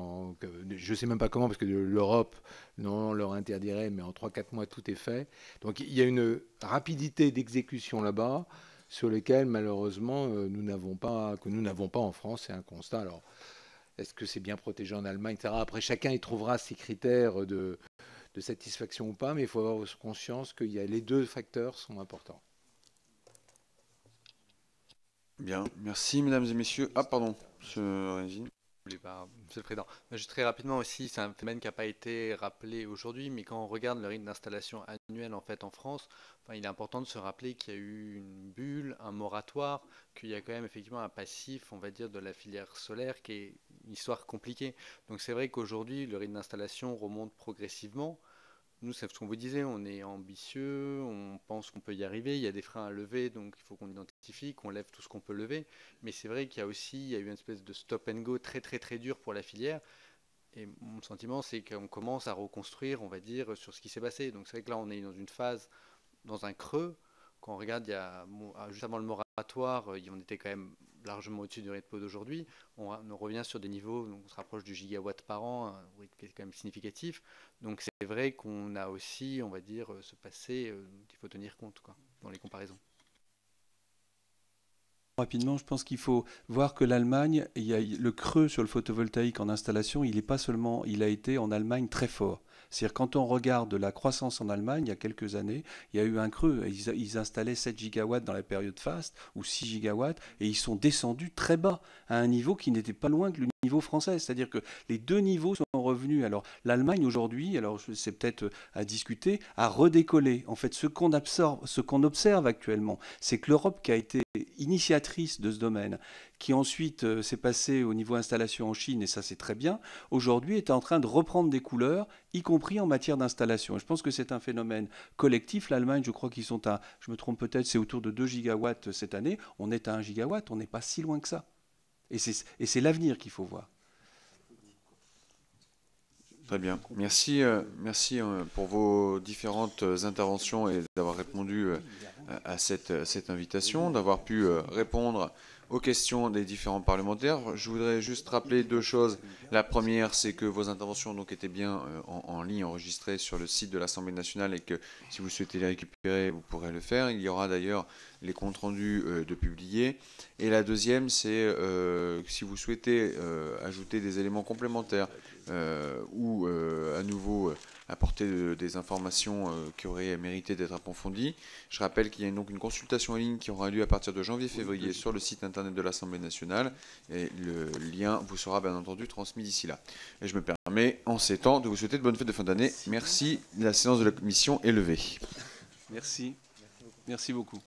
je ne sais même pas comment, parce que l'Europe, non, on leur interdirait, mais en 3-4 mois, tout est fait. Donc il y a une rapidité d'exécution là-bas, sur lesquels malheureusement nous n'avons pas en France. C'est un constat. Alors, est-ce que c'est bien protégé en Allemagne, etc. Après, chacun y trouvera ses critères de satisfaction ou pas, mais il faut avoir conscience que les deux facteurs sont importants. Bien, merci mesdames et messieurs. Ah pardon, monsieur Régine. Monsieur le Président, juste très rapidement aussi, c'est un phénomène qui n'a pas été rappelé aujourd'hui, mais quand on regarde le rythme d'installation annuel en fait en France, il est important de se rappeler qu'il y a eu une bulle, un moratoire, qu'il y a quand même effectivement un passif, on va dire, de la filière solaire qui est une histoire compliquée. Donc c'est vrai qu'aujourd'hui, le rythme d'installation remonte progressivement. Nous, c'est ce qu'on vous disait, on est ambitieux, on pense qu'on peut y arriver, il y a des freins à lever, donc il faut qu'on identifie, qu'on lève tout ce qu'on peut lever. Mais c'est vrai qu'il y a eu une espèce de stop and go très très très dur pour la filière. Et mon sentiment, c'est qu'on commence à reconstruire, on va dire, sur ce qui s'est passé. Donc c'est vrai que là, on est dans une phase, dans un creux. Quand on regarde, juste avant le moratoire, on était quand même largement au-dessus du rythme d'aujourd'hui. On revient sur des niveaux, donc on se rapproche du gigawatt par an, un rythme qui est quand même significatif. Donc c'est vrai qu'on a aussi, on va dire, ce passé qu'il faut tenir compte dans les comparaisons. Rapidement, je pense qu'il faut voir que l'Allemagne, il y a le creux sur le photovoltaïque en installation, il a été en Allemagne très fort. C'est-à-dire quand on regarde la croissance en Allemagne, il y a quelques années, il y a eu un creux. Ils installaient 7 gigawatts dans la période faste, ou 6 gigawatts, et ils sont descendus très bas, à un niveau qui n'était pas loin que le niveau français. C'est-à-dire que les deux niveaux sont revenus. Alors l'Allemagne aujourd'hui, alors c'est peut-être à discuter, a redécollé. En fait, ce qu'on observe actuellement, c'est que l'Europe qui a été initiatrice de ce domaine, qui ensuite s'est passée au niveau installation en Chine, et ça c'est très bien, aujourd'hui est en train de reprendre des couleurs, y compris en matière d'installation. Et je pense que c'est un phénomène collectif. L'Allemagne, je crois qu'ils sont à, je me trompe peut-être, c'est autour de 2 gigawatts cette année. On est à 1 gigawatt, on n'est pas si loin que ça. Et c'est l'avenir qu'il faut voir. Très bien. Merci pour vos différentes interventions et d'avoir répondu à cette invitation, d'avoir pu répondre aux questions des différents parlementaires. Je voudrais juste rappeler deux choses. La première, c'est que vos interventions donc, étaient bien en ligne, enregistrées sur le site de l'Assemblée nationale et que si vous souhaitez les récupérer, vous pourrez le faire. Il y aura d'ailleurs les comptes rendus de publier. Et la deuxième, c'est si vous souhaitez ajouter des éléments complémentaires ou à nouveau apporter des informations qui auraient mérité d'être approfondies. Je rappelle qu'il y a donc une consultation en ligne qui aura lieu à partir de janvier-février sur le site internet de l'Assemblée nationale et le lien vous sera bien entendu transmis d'ici là. Et je me permets en ces temps de vous souhaiter de bonnes fêtes de fin d'année. Merci. La séance de la commission est levée. Merci. Merci beaucoup.